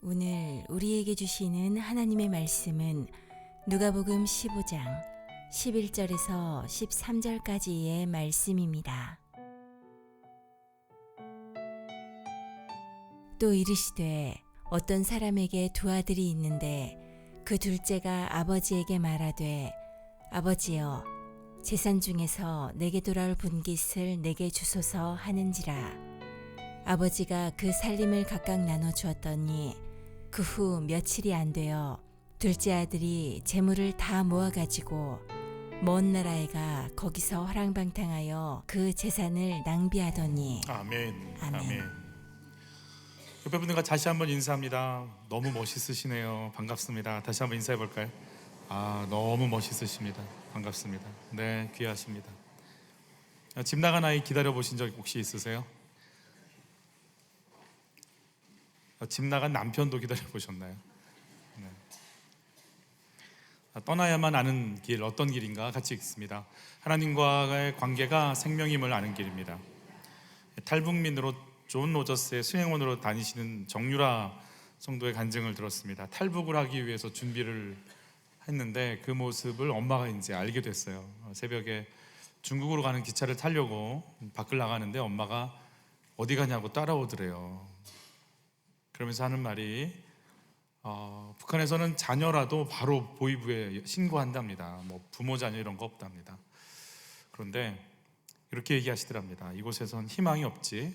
오늘 우리에게 주시는 하나님의 말씀은 누가복음 15장 11절에서 13절까지의 말씀입니다. 또 이르시되 어떤 사람에게 두 아들이 있는데 그 둘째가 아버지에게 말하되 아버지여 재산 중에서 내게 돌아올 분깃을 내게 주소서 하는지라. 아버지가 그 살림을 각각 나눠 주었더니 그 후 며칠이 안 되어 둘째 아들이 재물을 다 모아가지고 먼 나라에 가 거기서 허랑방탕하여 그 재산을 낭비하더니. 아멘. 아멘. 아멘. 옆에 분들과 다시 한번 인사합니다. 너무 멋있으시네요. 반갑습니다. 다시 한번 인사해 볼까요? 너무 멋있으십니다. 반갑습니다. 네, 귀하십니다. 집 나간 아이 기다려 보신 적 혹시 있으세요? 집 나간 남편도 기다려 보셨나요? 네. 떠나야만 아는 길, 어떤 길인가 같이 읽습니다. 하나님과의 관계가 생명임을 아는 길입니다. 탈북민으로 존 로저스의 수행원으로 다니시는 정유라 성도의 간증을 들었습니다. 탈북을 하기 위해서 준비를 했는데 그 모습을 엄마가 이제 알게 됐어요. 새벽에 중국으로 가는 기차를 타려고 밖을 나가는데 엄마가 어디 가냐고 따라오더래요. 그러면서 하는 말이 북한에서는 자녀라도 바로 보위부에 신고한답니다. 뭐 부모 자녀 이런 거 없답니다. 그런데 이렇게 얘기하시더랍니다. 이곳에선 희망이 없지.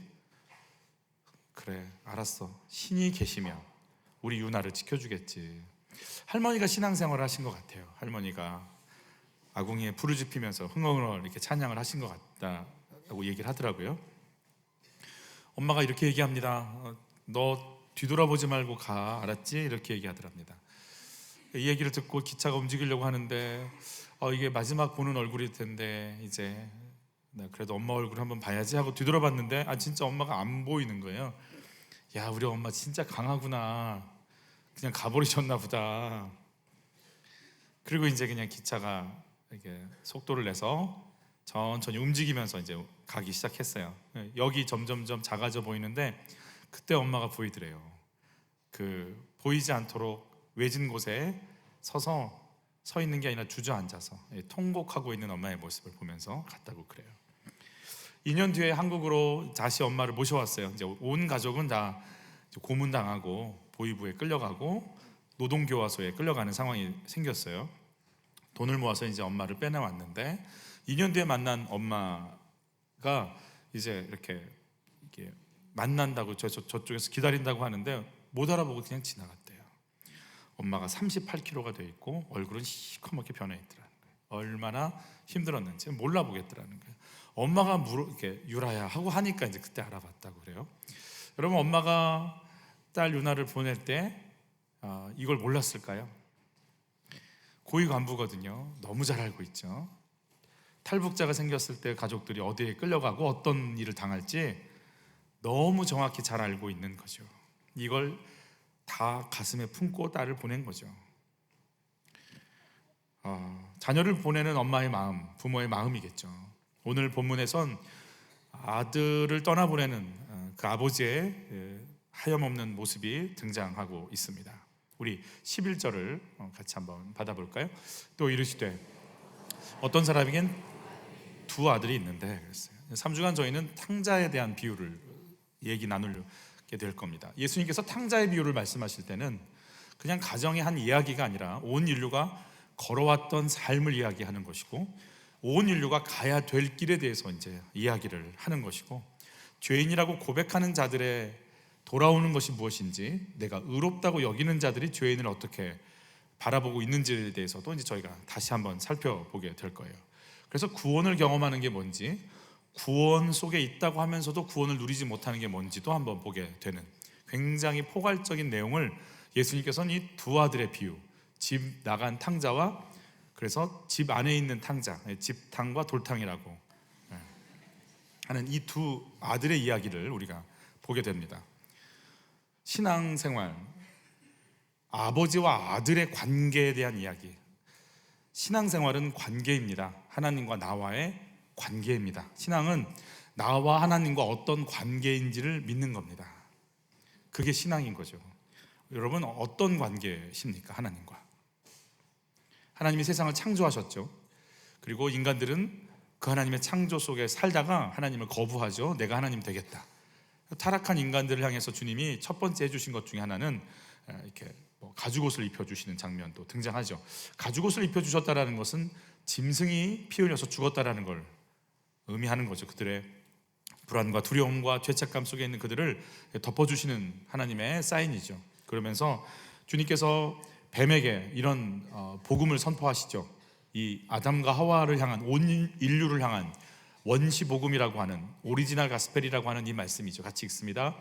그래, 알았어. 신이 계시면 우리 유나를 지켜주겠지. 할머니가 신앙생활을 하신 것 같아요. 할머니가 아궁이에 불을 지피면서 흥얼흥얼 이렇게 찬양을 하신 것 같다고 얘기를 하더라고요. 엄마가 이렇게 얘기합니다. 너 뒤돌아보지 말고 가, 알았지? 이렇게 얘기하더랍니다. 이 얘기를 듣고 기차가 움직이려고 하는데 이게 마지막 보는 얼굴일 텐데 이제 그래도 엄마 얼굴 한번 봐야지 하고 뒤돌아봤는데 진짜 엄마가 안 보이는 거예요. 야, 우리 엄마 진짜 강하구나. 그냥 가버리셨나 보다. 그리고 이제 그냥 기차가 이렇게 속도를 내서 천천히 움직이면서 이제 가기 시작했어요. 여기 점점점 작아져 보이는데 그때 엄마가 보이더래요. 그 보이지 않도록 외진 곳에 서 있는 게 아니라 주저앉아서 통곡하고 있는 엄마의 모습을 보면서 갔다고 그래요. 2년 뒤에 한국으로 다시 엄마를 모셔왔어요. 이제 온 가족은 다 고문당하고 보위부에 끌려가고 노동교화소에 끌려가는 상황이 생겼어요. 돈을 모아서 이제 엄마를 빼내왔는데 2년 뒤에 만난 엄마가 이제 이렇게 만난다고 저쪽에서 기다린다고 하는데 못 알아보고 그냥 지나갔대요. 엄마가 38kg가 돼 있고 얼굴은 시커멓게 변해 있더라는 거예요. 얼마나 힘들었는지 몰라보겠더라는 거예요. 엄마가 이렇게 유라야 하고 하니까 이제 그때 알아봤다고 그래요. 여러분, 엄마가 딸 유나를 보낼 때 이걸 몰랐을까요? 고위 간부거든요. 너무 잘 알고 있죠. 탈북자가 생겼을 때 가족들이 어디에 끌려가고 어떤 일을 당할지 너무 정확히 잘 알고 있는 거죠. 이걸 다 가슴에 품고 딸을 보낸 거죠. 자녀를 보내는 엄마의 마음, 부모의 마음이겠죠. 오늘 본문에선 아들을 떠나보내는 그 아버지의 하염없는 모습이 등장하고 있습니다. 우리 11절을 같이 한번 받아볼까요? 또 이르시되 어떤 사람에겐 두 아들이 있는데 그랬어요. 3주간 저희는 탕자에 대한 비유를 얘기 나누게 될 겁니다. 예수님께서 탕자의 비유를 말씀하실 때는 그냥 가정의 한 이야기가 아니라 온 인류가 걸어왔던 삶을 이야기하는 것이고 온 인류가 가야 될 길에 대해서 이제 이야기를 하는 것이고 죄인이라고 고백하는 자들의 돌아오는 것이 무엇인지, 내가 의롭다고 여기는 자들이 죄인을 어떻게 바라보고 있는지에 대해서도 이제 저희가 다시 한번 살펴보게 될 거예요. 그래서 구원을 경험하는 게 뭔지, 구원 속에 있다고 하면서도 구원을 누리지 못하는 게 뭔지도 한번 보게 되는 굉장히 포괄적인 내용을 예수님께서는 이 두 아들의 비유, 집 나간 탕자와 그래서 집 안에 있는 탕자, 집탕과 돌탕이라고 하는 이 두 아들의 이야기를 우리가 보게 됩니다. 신앙생활, 아버지와 아들의 관계에 대한 이야기. 신앙생활은 관계입니다. 하나님과 나와의 관계입니다. 신앙은 나와 하나님과 어떤 관계인지를 믿는 겁니다. 그게 신앙인 거죠. 여러분 어떤 관계십니까? 하나님과. 하나님이 세상을 창조하셨죠. 그리고 인간들은 그 하나님의 창조 속에 살다가 하나님을 거부하죠. 내가 하나님 되겠다. 타락한 인간들을 향해서 주님이 첫 번째 해주신 것 중에 하나는 이렇게 가죽옷을 입혀주시는 장면도 등장하죠. 가죽옷을 입혀주셨다라는 것은 짐승이 피 흘려서 죽었다라는 걸 의미하는 거죠. 그들의 불안과 두려움과 죄책감 속에 있는 그들을 덮어주시는 하나님의 사인이죠. 그러면서 주님께서 뱀에게 이런 복음을 선포하시죠. 이 아담과 하와를 향한, 온 인류를 향한 원시 복음이라고 하는, 오리지널 가스펠이라고 하는 이 말씀이죠. 같이 읽습니다.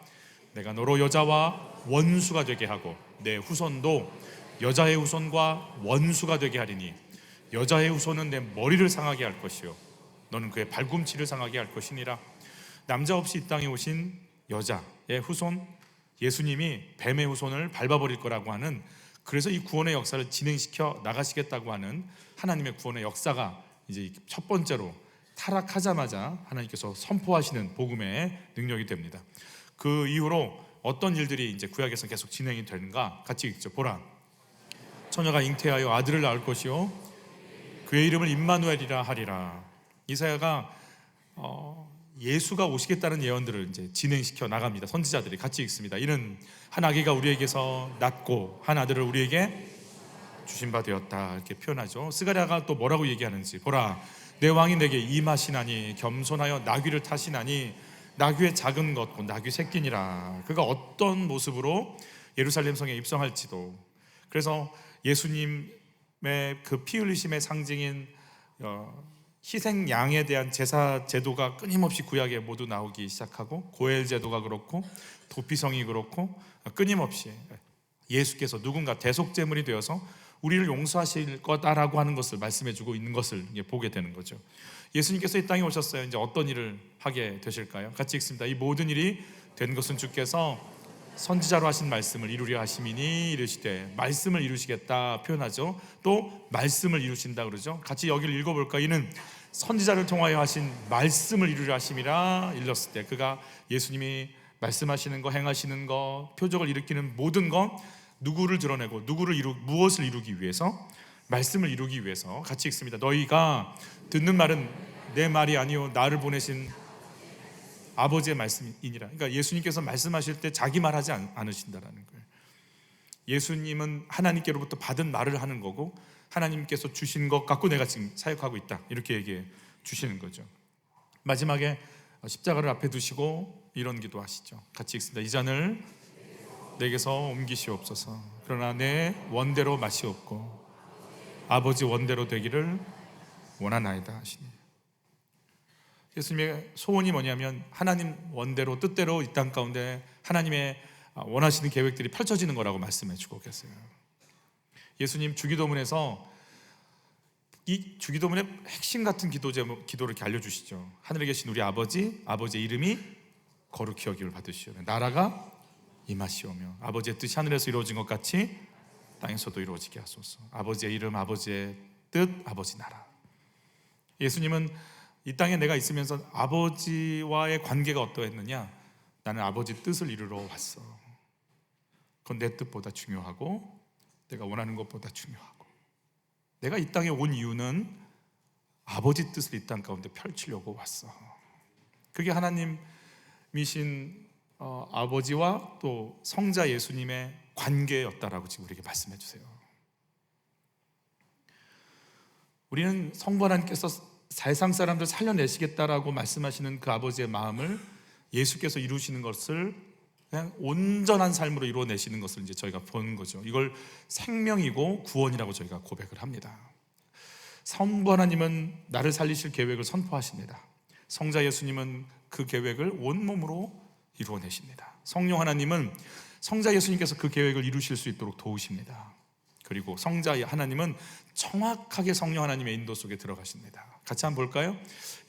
내가 너로 여자와 원수가 되게 하고 내 후손도 여자의 후손과 원수가 되게 하리니 여자의 후손은 내 머리를 상하게 할 것이요 너는 그의 발꿈치를 상하게 할 것이니라. 남자 없이 이 땅에 오신 여자의 후손 예수님이 뱀의 후손을 밟아버릴 거라고 하는, 그래서 이 구원의 역사를 진행시켜 나가시겠다고 하는 하나님의 구원의 역사가 이제 첫 번째로 타락하자마자 하나님께서 선포하시는 복음의 능력이 됩니다. 그 이후로 어떤 일들이 이제 구약에서 계속 진행이 되는가 같이 읽죠. 보라, 처녀가 잉태하여 아들을 낳을 것이요 그의 이름을 임마누엘이라 하리라. 이사야가 예수가 오시겠다는 예언들을 이제 진행시켜 나갑니다. 선지자들이 같이 읽습니다. 이는 한 아기가 우리에게서 낳고 한 아들을 우리에게 주신 바 되었다 이렇게 표현하죠. 스가랴가 또 뭐라고 얘기하는지, 보라 내 왕이 내게 임하시나니 겸손하여 나귀를 타시나니 나귀의 작은 것 곧 나귀 새끼니라. 그가 어떤 모습으로 예루살렘 성에 입성할지도. 그래서 예수님의 그 피 흘리심의 상징인 희생 양에 대한 제사 제도가 끊임없이 구약에 모두 나오기 시작하고, 고엘 제도가 그렇고 도피성이 그렇고 끊임없이 예수께서 누군가 대속제물이 되어서 우리를 용서하실 거다라고 하는 것을 말씀해주고 있는 것을 보게 되는 거죠. 예수님께서 이 땅에 오셨어요. 이제 어떤 일을 하게 되실까요? 같이 읽습니다. 이 모든 일이 된 것은 주께서 선지자로 하신 말씀을 이루려 하심이니 이르시되, 말씀을 이루시겠다 표현하죠. 또 말씀을 이루신다 그러죠. 같이 여기를 읽어볼까? 이는 선지자를 통하여 하신 말씀을 이루려 하심이라 일렀을 때, 그가 예수님이 말씀하시는 거, 행하시는 거, 표적을 일으키는 모든 것, 누구를 드러내고 무엇을 이루기 위해서? 말씀을 이루기 위해서. 같이 읽습니다. 너희가 듣는 말은 내 말이 아니요 나를 보내신 아버지의 말씀이니라. 그러니까 예수님께서 말씀하실 때 자기 말하지 않으신다라는 거예요. 예수님은 하나님께로부터 받은 말을 하는 거고, 하나님께서 주신 것 갖고 내가 지금 사역하고 있다 이렇게 얘기해 주시는 거죠. 마지막에 십자가를 앞에 두시고 이런 기도하시죠. 같이 읽습니다. 이 잔을 내게서 옮기시옵소서. 그러나 내 원대로 마시옵고 아버지 원대로 되기를 원하나이다 하시니, 예수님의 소원이 뭐냐면 하나님 원대로 뜻대로 이 땅 가운데 하나님의 원하시는 계획들이 펼쳐지는 거라고 말씀해 주고 계세요. 예수님 주기도문에서 이 주기도문의 핵심 같은 기도를 이렇게 알려주시죠. 하늘에 계신 우리 아버지, 아버지의 이름이 거룩히 여김을 받으시오며 나라가 임하시오며 아버지의 뜻이 하늘에서 이루어진 것 같이 땅에서도 이루어지게 하소서. 아버지의 이름, 아버지의 뜻, 아버지 나라. 예수님은 이 땅에 내가 있으면서 아버지와의 관계가 어떠했느냐? 나는 아버지 뜻을 이루러 왔어. 그건 내 뜻보다 중요하고 내가 원하는 것보다 중요하고, 내가 이 땅에 온 이유는 아버지 뜻을 이 땅 가운데 펼치려고 왔어. 그게 하나님이신 아버지와 또 성자 예수님의 관계였다라고 지금 우리에게 말씀해 주세요. 우리는 성부 하나님께서 세상 사람들 살려내시겠다라고 말씀하시는 그 아버지의 마음을 예수께서 이루시는 것을 그냥 온전한 삶으로 이루어내시는 것을 이제 저희가 보는 거죠. 이걸 생명이고 구원이라고 저희가 고백을 합니다. 성부 하나님은 나를 살리실 계획을 선포하십니다. 성자 예수님은 그 계획을 온몸으로 이루어내십니다. 성령 하나님은 성자 예수님께서 그 계획을 이루실 수 있도록 도우십니다. 그리고 성자 하나님은 정확하게 성령 하나님의 인도 속에 들어가십니다. 같이 한번 볼까요?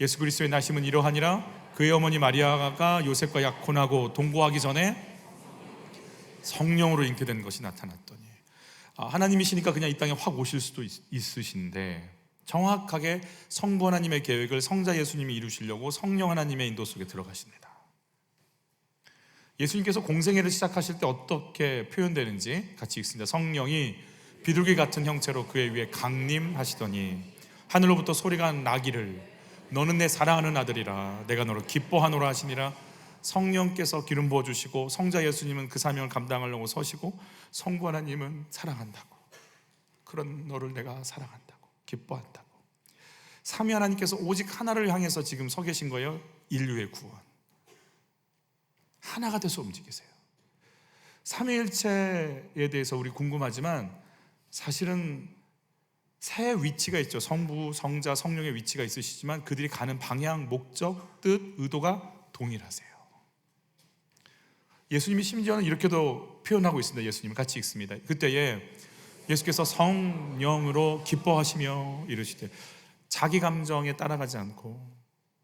예수 그리스도의 나심은 이러하니라. 그의 어머니 마리아가 요셉과 약혼하고 동거하기 전에 성령으로 잉태된 것이 나타났더니, 하나님이시니까 그냥 이 땅에 확 오실 수도 있으신데 정확하게 성부 하나님의 계획을 성자 예수님이 이루시려고 성령 하나님의 인도 속에 들어가십니다. 예수님께서 공생애를 시작하실 때 어떻게 표현되는지 같이 읽습니다. 성령이 비둘기 같은 형체로 그의 위에 강림하시더니 하늘로부터 소리가 나기를 너는 내 사랑하는 아들이라 내가 너를 기뻐하노라 하시니라. 성령께서 기름 부어주시고 성자 예수님은 그 사명을 감당하려고 서시고 성부 하나님은 사랑한다고, 그런 너를 내가 사랑한다고, 기뻐한다고. 삼위 하나님께서 오직 하나를 향해서 지금 서 계신 거예요. 인류의 구원. 하나가 돼서 움직이세요. 삼위일체에 대해서 우리 궁금하지만 사실은 세 위치가 있죠. 성부, 성자, 성령의 위치가 있으시지만 그들이 가는 방향, 목적, 뜻, 의도가 동일하세요. 예수님이 심지어는 이렇게도 표현하고 있습니다. 예수님 같이 읽습니다. 그때에 예수께서 성령으로 기뻐하시며 이르시되, 자기 감정에 따라가지 않고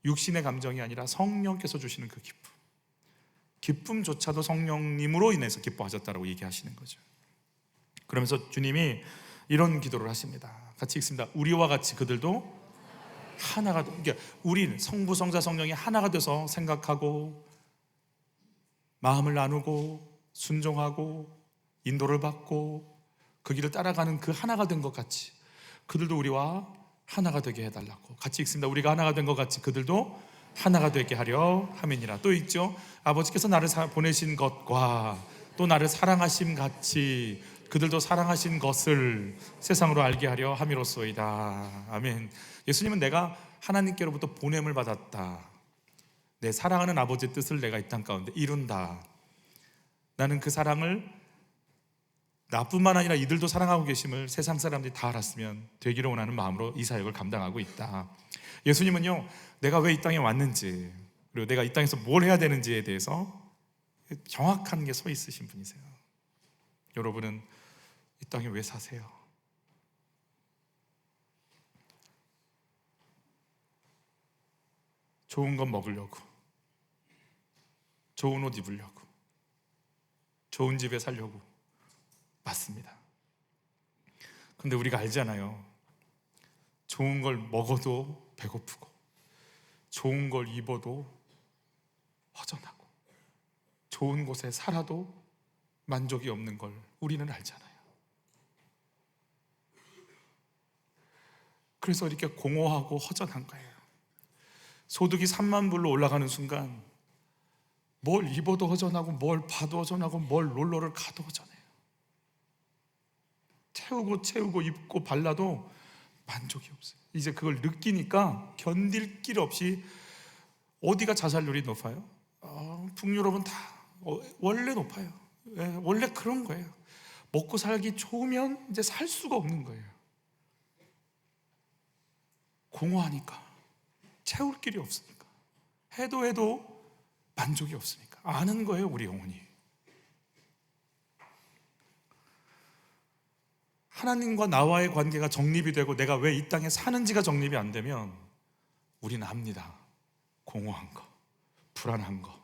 육신의 감정이 아니라 성령께서 주시는 그 기쁨조차도 성령님으로 인해서 기뻐하셨다라고 얘기하시는 거죠. 그러면서 주님이 이런 기도를 하십니다. 같이 읽습니다. 우리와 같이 그들도 하나가, 그러니까 우리 성부, 성자, 성령이 하나가 돼서 생각하고 마음을 나누고 순종하고 인도를 받고 그 길을 따라가는 그 하나가 된 것 같이 그들도 우리와 하나가 되게 해달라고. 같이 읽습니다. 우리가 하나가 된 것 같이 그들도 하나가 되게 하려 함이니라. 또 있죠. 아버지께서 나를 보내신 것과 또 나를 사랑하심 같이 그들도 사랑하신 것을 세상으로 알게 하려 함이로소이다. 아멘. 예수님은 내가 하나님께로부터 보냄을 받았다, 내 사랑하는 아버지의 뜻을 내가 이 땅 가운데 이룬다, 나는 그 사랑을 나뿐만 아니라 이들도 사랑하고 계심을 세상 사람들이 다 알았으면 되기를 원하는 마음으로 이 사역을 감당하고 있다. 예수님은요, 내가 왜 이 땅에 왔는지 그리고 내가 이 땅에서 뭘 해야 되는지에 대해서 정확한 게 서 있으신 분이세요. 여러분은 이 땅에 왜 사세요? 좋은 것 먹으려고, 좋은 옷 입으려고, 좋은 집에 살려고. 맞습니다. 근데 우리가 알잖아요. 좋은 걸 먹어도 배고프고 좋은 걸 입어도 허전하고 좋은 곳에 살아도 만족이 없는 걸 우리는 알잖아요. 그래서 이렇게 공허하고 허전한 거예요. 소득이 3만 불로 올라가는 순간 뭘 입어도 허전하고 뭘 봐도 허전하고 뭘 놀러를 가도 허전해요. 채우고 입고 발라도 만족이 없어요. 이제 그걸 느끼니까 견딜 길 없이. 어디가 자살률이 높아요? 북유럽은 다 원래 높아요. 원래 그런 거예요. 먹고 살기 좋으면 이제 살 수가 없는 거예요. 공허하니까, 채울 길이 없으니까, 해도 만족이 없으니까. 아는 거예요, 우리 영혼이. 하나님과 나와의 관계가 정립이 되고 내가 왜 이 땅에 사는지가 정립이 안 되면 우리는 압니다. 공허한 거, 불안한 거,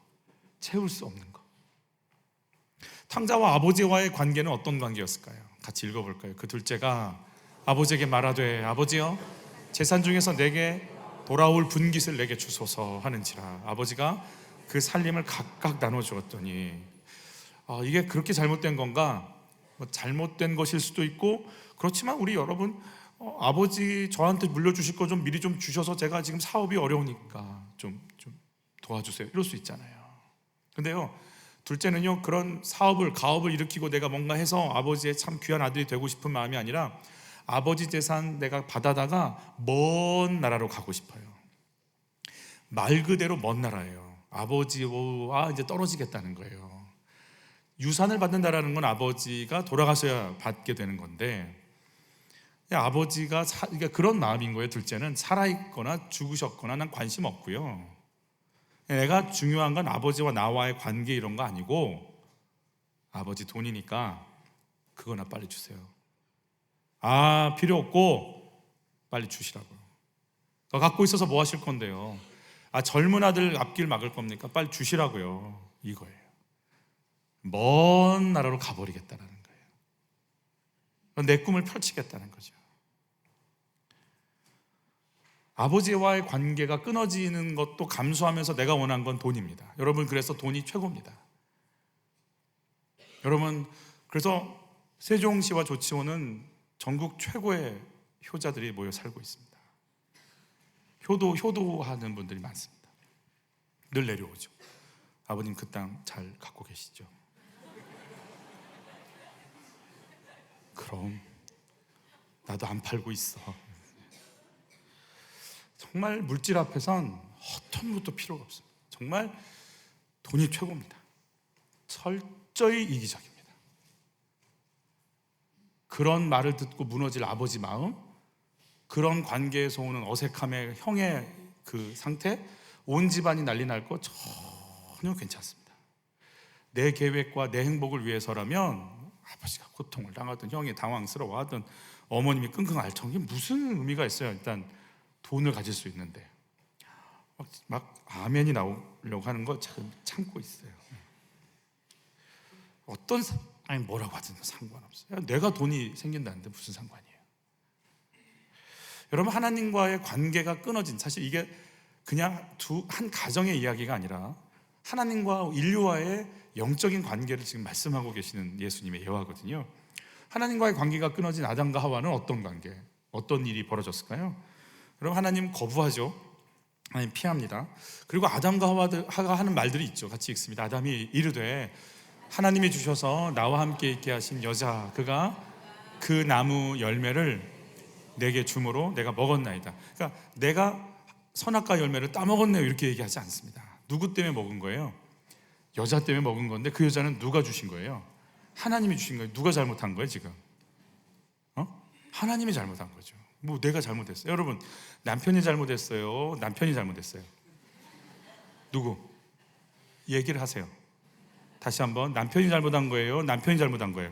채울 수 없는 거. 탕자와 아버지와의 관계는 어떤 관계였을까요? 같이 읽어볼까요? 그 둘째가 아버지에게 말하되, 아버지여, 재산 중에서 내게 돌아올 분깃을 내게 주소서 하는지라. 아버지가 그 살림을 각각 나눠주었더니, 이게 그렇게 잘못된 건가? 잘못된 것일 수도 있고, 그렇지만 우리 여러분, 아버지 저한테 물려주실 거 좀 미리 좀 주셔서 제가 지금 사업이 어려우니까 좀 도와주세요, 이럴 수 있잖아요. 근데요, 둘째는요, 그런 가업을 일으키고 내가 뭔가 해서 아버지의 참 귀한 아들이 되고 싶은 마음이 아니라 아버지 재산 내가 받아다가 먼 나라로 가고 싶어요. 말 그대로 먼 나라예요. 아버지와 이제 떨어지겠다는 거예요. 유산을 받는다라는 건 아버지가 돌아가셔야 받게 되는 건데, 아버지가 그러니까 그런 마음인 거예요. 둘째는 살아있거나 죽으셨거나 난 관심 없고요. 내가 중요한 건 아버지와 나와의 관계 이런 거 아니고, 아버지 돈이니까 그거나 빨리 주세요. 필요 없고 빨리 주시라고요. 갖고 있어서 뭐 하실 건데요? 젊은 아들 앞길 막을 겁니까? 빨리 주시라고요. 이거예요. 먼 나라로 가버리겠다는 거예요. 내 꿈을 펼치겠다는 거죠. 아버지와의 관계가 끊어지는 것도 감수하면서 내가 원한 건 돈입니다. 여러분, 그래서 돈이 최고입니다. 여러분, 그래서 세종시와 조치호는 전국 최고의 효자들이 모여 살고 있습니다. 효도하는 분들이 많습니다. 늘 내려오죠. 아버님 그 땅 잘 갖고 계시죠? 그럼 나도 안 팔고 있어. 정말 물질 앞에선 어떤 것도 필요가 없습니다. 정말 돈이 최고입니다. 철저히 이기적입니다. 그런 말을 듣고 무너질 아버지 마음, 그런 관계에서 오는 어색함의 형의 그 상태, 온 집안이 난리 날 거 전혀 괜찮습니다. 내 계획과 내 행복을 위해서라면 아버지가 고통을 당하든 형이 당황스러워하든 어머님이 끙끙 앓던 게 무슨 의미가 있어요. 일단 돈을 가질 수 있는데 막 아멘이 나오려고 하는 거 참고 있어요. 아니 뭐라고 하든 상관없어요. 내가 돈이 생긴다는데 무슨 상관이에요. 여러분, 하나님과의 관계가 끊어진, 사실 이게 그냥 한 가정의 이야기가 아니라 하나님과 인류와의 영적인 관계를 지금 말씀하고 계시는 예수님의 예화거든요. 하나님과의 관계가 끊어진 아담과 하와는 어떤 관계, 어떤 일이 벌어졌을까요? 여러분, 하나님 거부하죠. 하나님 피합니다. 그리고 아담과 하와가 하는 말들이 있죠. 같이 읽습니다. 아담이 이르되 하나님이 주셔서 나와 함께 있게 하신 여자, 그가 그 나무 열매를 내게 주므로 내가 먹었나이다. 그러니까 내가 선악과 열매를 따먹었네요, 이렇게 얘기하지 않습니다. 누구 때문에 먹은 거예요? 여자 때문에 먹은 건데 그 여자는 누가 주신 거예요? 하나님이 주신 거예요. 누가 잘못한 거예요 지금? 하나님이 잘못한 거죠. 뭐 내가 잘못했어요? 여러분, 남편이 잘못했어요? 남편이 잘못했어요? 누구? 얘기를 하세요. 다시 한번, 남편이 잘못한 거예요? 남편이 잘못한 거예요?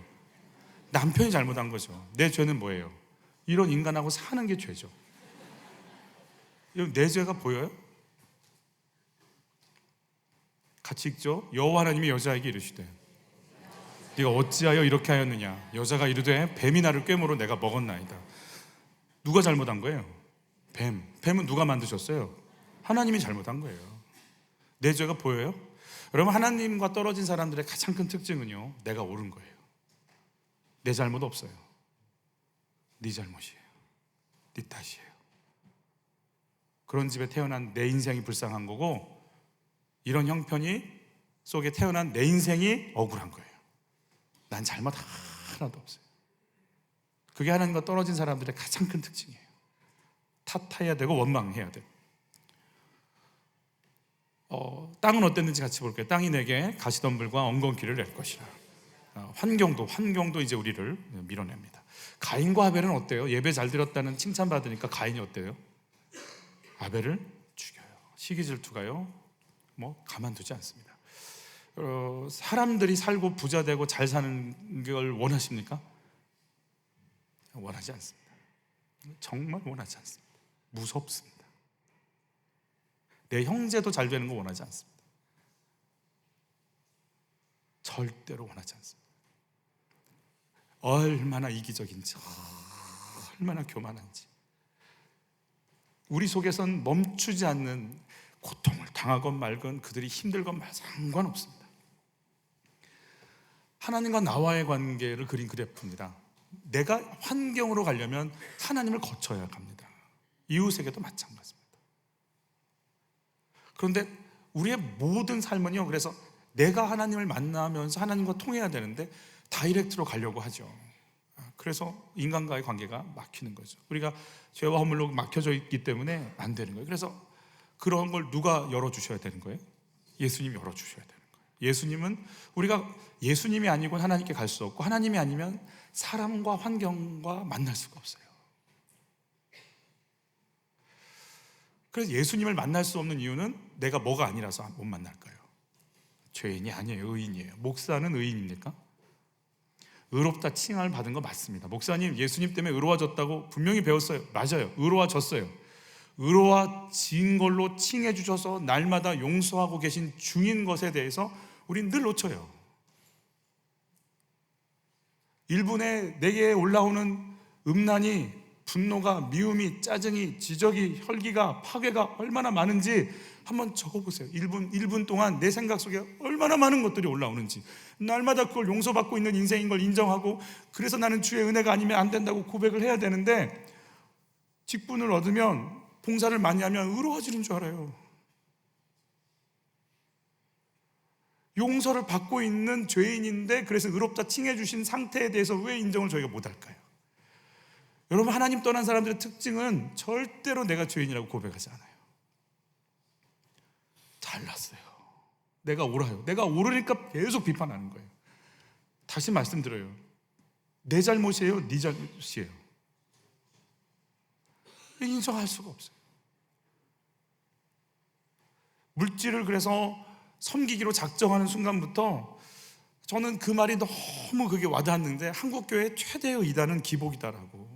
남편이 잘못한 거죠. 내 죄는 뭐예요? 이런 인간하고 사는 게 죄죠. 내 죄가 보여요? 같이 읽죠. 여호와 하나님이 여자에게 이르시되 네가 어찌하여 이렇게 하였느냐. 여자가 이르되 뱀이 나를 꿰므로 내가 먹었나이다. 누가 잘못한 거예요? 뱀은 누가 만드셨어요? 하나님이 잘못한 거예요. 내 죄가 보여요? 여러분, 하나님과 떨어진 사람들의 가장 큰 특징은요, 내가 옳은 거예요. 내 잘못 없어요. 네 잘못이에요. 네 탓이에요. 그런 집에 태어난 내 인생이 불쌍한 거고, 이런 형편이 속에 태어난 내 인생이 억울한 거예요. 난 잘못 하나도 없어요. 그게 하나님과 떨어진 사람들의 가장 큰 특징이에요. 탓해야 되고 원망해야 돼요. 땅은 어땠는지 같이 볼게요. 땅이 내게 가시덤불과 엉겅퀴를 낼 것이라. 환경도 이제 우리를 밀어냅니다. 가인과 아벨은 어때요? 예배 잘 드렸다는 칭찬받으니까 가인이 어때요? 아벨을 죽여요. 시기 질투가요, 가만두지 않습니다. 사람들이 살고 부자 되고 잘 사는 걸 원하십니까? 원하지 않습니다. 정말 원하지 않습니다. 무섭습니다. 내 형제도 잘 되는 거 원하지 않습니다. 절대로 원하지 않습니다. 얼마나 이기적인지, 얼마나 교만한지. 우리 속에선 멈추지 않는 고통을 당하건 말건, 그들이 힘들건 상관없습니다. 하나님과 나와의 관계를 그린 그래프입니다. 내가 환경으로 가려면 하나님을 거쳐야 합니다. 이웃에게도 마찬가지입니다. 그런데 우리의 모든 삶은요, 그래서 내가 하나님을 만나면서 하나님과 통해야 되는데 다이렉트로 가려고 하죠. 그래서 인간과의 관계가 막히는 거죠. 우리가 죄와 허물로 막혀져 있기 때문에 안 되는 거예요. 그래서 그런 걸 누가 열어주셔야 되는 거예요? 예수님이 열어주셔야 되는 거예요. 예수님은, 우리가 예수님이 아니고는 하나님께 갈 수 없고, 하나님이 아니면 사람과 환경과 만날 수가 없어요. 그래서 예수님을 만날 수 없는 이유는 내가 뭐가 아니라서 못 만날 거예요. 죄인이 아니에요. 의인이에요. 목사는 의인입니까? 의롭다 칭함을 받은 거 맞습니다. 목사님, 예수님 때문에 의로워졌다고 분명히 배웠어요. 맞아요. 의로워졌어요. 의로워진 걸로 칭해 주셔서 날마다 용서하고 계신 중인 것에 대해서 우린 늘 놓쳐요. 1분에 내게 올라오는 음란이 분노가, 미움이, 짜증이, 지적이, 혈기가, 파괴가 얼마나 많은지 한번 적어보세요. 1분 동안 내 생각 속에 얼마나 많은 것들이 올라오는지. 날마다 그걸 용서받고 있는 인생인 걸 인정하고, 그래서 나는 주의 은혜가 아니면 안 된다고 고백을 해야 되는데, 직분을 얻으면, 봉사를 많이 하면 의로워지는 줄 알아요. 용서를 받고 있는 죄인인데 그래서 의롭다 칭해 주신 상태에 대해서 왜 인정을 저희가 못할까요? 여러분, 하나님 떠난 사람들의 특징은 절대로 내가 죄인이라고 고백하지 않아요. 잘났어요. 내가 옳아요. 내가 옳으니까 계속 비판하는 거예요. 다시 말씀드려요. 내 잘못이에요? 네 잘못이에요? 인정할 수가 없어요. 물질을 그래서 섬기기로 작정하는 순간부터 저는 그 말이 너무 그게 와닿았는데, 한국교회 최대의 이단은 기복이다라고.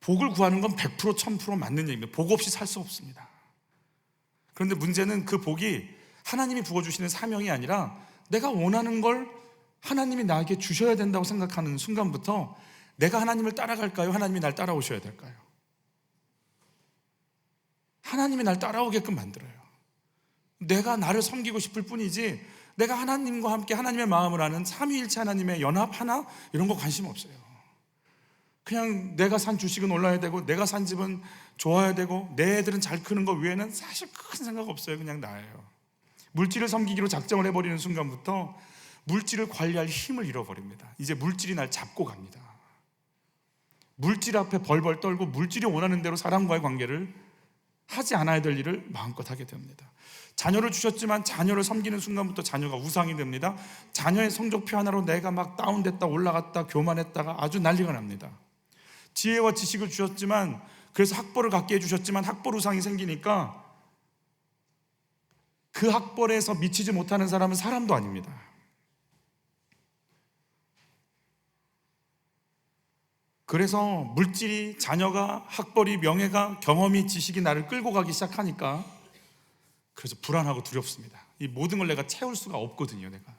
복을 구하는 건 100% 1000% 맞는 얘기입니다. 복 없이 살 수 없습니다. 그런데 문제는 그 복이 하나님이 부어주시는 사명이 아니라 내가 원하는 걸 하나님이 나에게 주셔야 된다고 생각하는 순간부터 내가 하나님을 따라갈까요? 하나님이 날 따라오셔야 될까요? 하나님이 날 따라오게끔 만들어요. 내가 나를 섬기고 싶을 뿐이지, 내가 하나님과 함께 하나님의 마음을 아는 삼위일체 하나님의 연합 하나 이런 거 관심 없어요. 그냥 내가 산 주식은 올라야 되고, 내가 산 집은 좋아야 되고, 내 애들은 잘 크는 거 외에는 사실 큰 생각 없어요. 그냥 나예요. 물질을 섬기기로 작정을 해버리는 순간부터 물질을 관리할 힘을 잃어버립니다. 이제 물질이 날 잡고 갑니다. 물질 앞에 벌벌 떨고 물질이 원하는 대로 사람과의 관계를 하지 않아야 될 일을 마음껏 하게 됩니다. 자녀를 주셨지만 자녀를 섬기는 순간부터 자녀가 우상이 됩니다. 자녀의 성적표 하나로 내가 막 다운됐다 올라갔다 교만했다가 아주 난리가 납니다. 지혜와 지식을 주셨지만, 그래서 학벌을 갖게 해주셨지만 학벌 우상이 생기니까 그 학벌에서 미치지 못하는 사람은 사람도 아닙니다. 그래서 물질이, 자녀가, 학벌이, 명예가, 경험이, 지식이 나를 끌고 가기 시작하니까 그래서 불안하고 두렵습니다. 이 모든 걸 내가 채울 수가 없거든요. 내가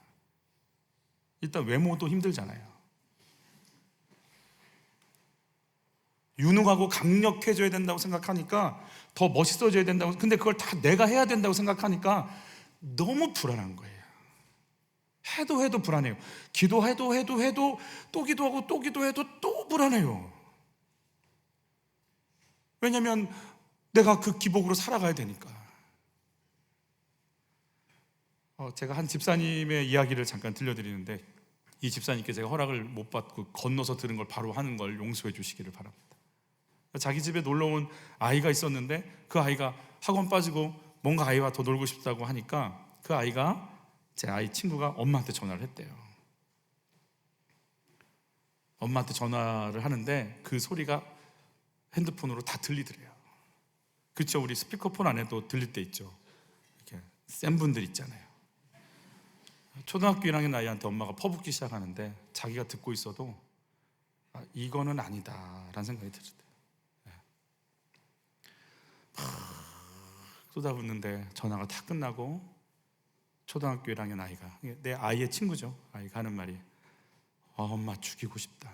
일단 외모도 힘들잖아요. 유능하고 강력해져야 된다고 생각하니까, 더 멋있어져야 된다고, 근데 그걸 다 내가 해야 된다고 생각하니까 너무 불안한 거예요. 해도 불안해요. 기도해도 또 기도하고 또 기도해도 또 불안해요. 왜냐하면 내가 그 기복으로 살아가야 되니까. 제가 한 집사님의 이야기를 잠깐 들려드리는데, 이 집사님께 제가 허락을 못 받고 건너서 들은 걸 바로 하는 걸 용서해 주시기를 바랍니다. 자기 집에 놀러 온 아이가 있었는데, 그 아이가 학원 빠지고 뭔가 아이와 더 놀고 싶다고 하니까 그 아이가, 제 아이 친구가 엄마한테 전화를 했대요. 엄마한테 전화를 하는데 그 소리가 핸드폰으로 다 들리더래요. 그렇죠? 우리 스피커폰 안에도 들릴 때 있죠. 이렇게 센 분들 있잖아요. 초등학교 1학년 아이한테 엄마가 퍼붓기 시작하는데 자기가 듣고 있어도 이거는 아니다라는 생각이 들었대요. 쏟아붓는데 전화가 다 끝나고 초등학교 1학년 아이가, 내 아이의 친구죠, 아이가 하는 말이 엄마 죽이고 싶다.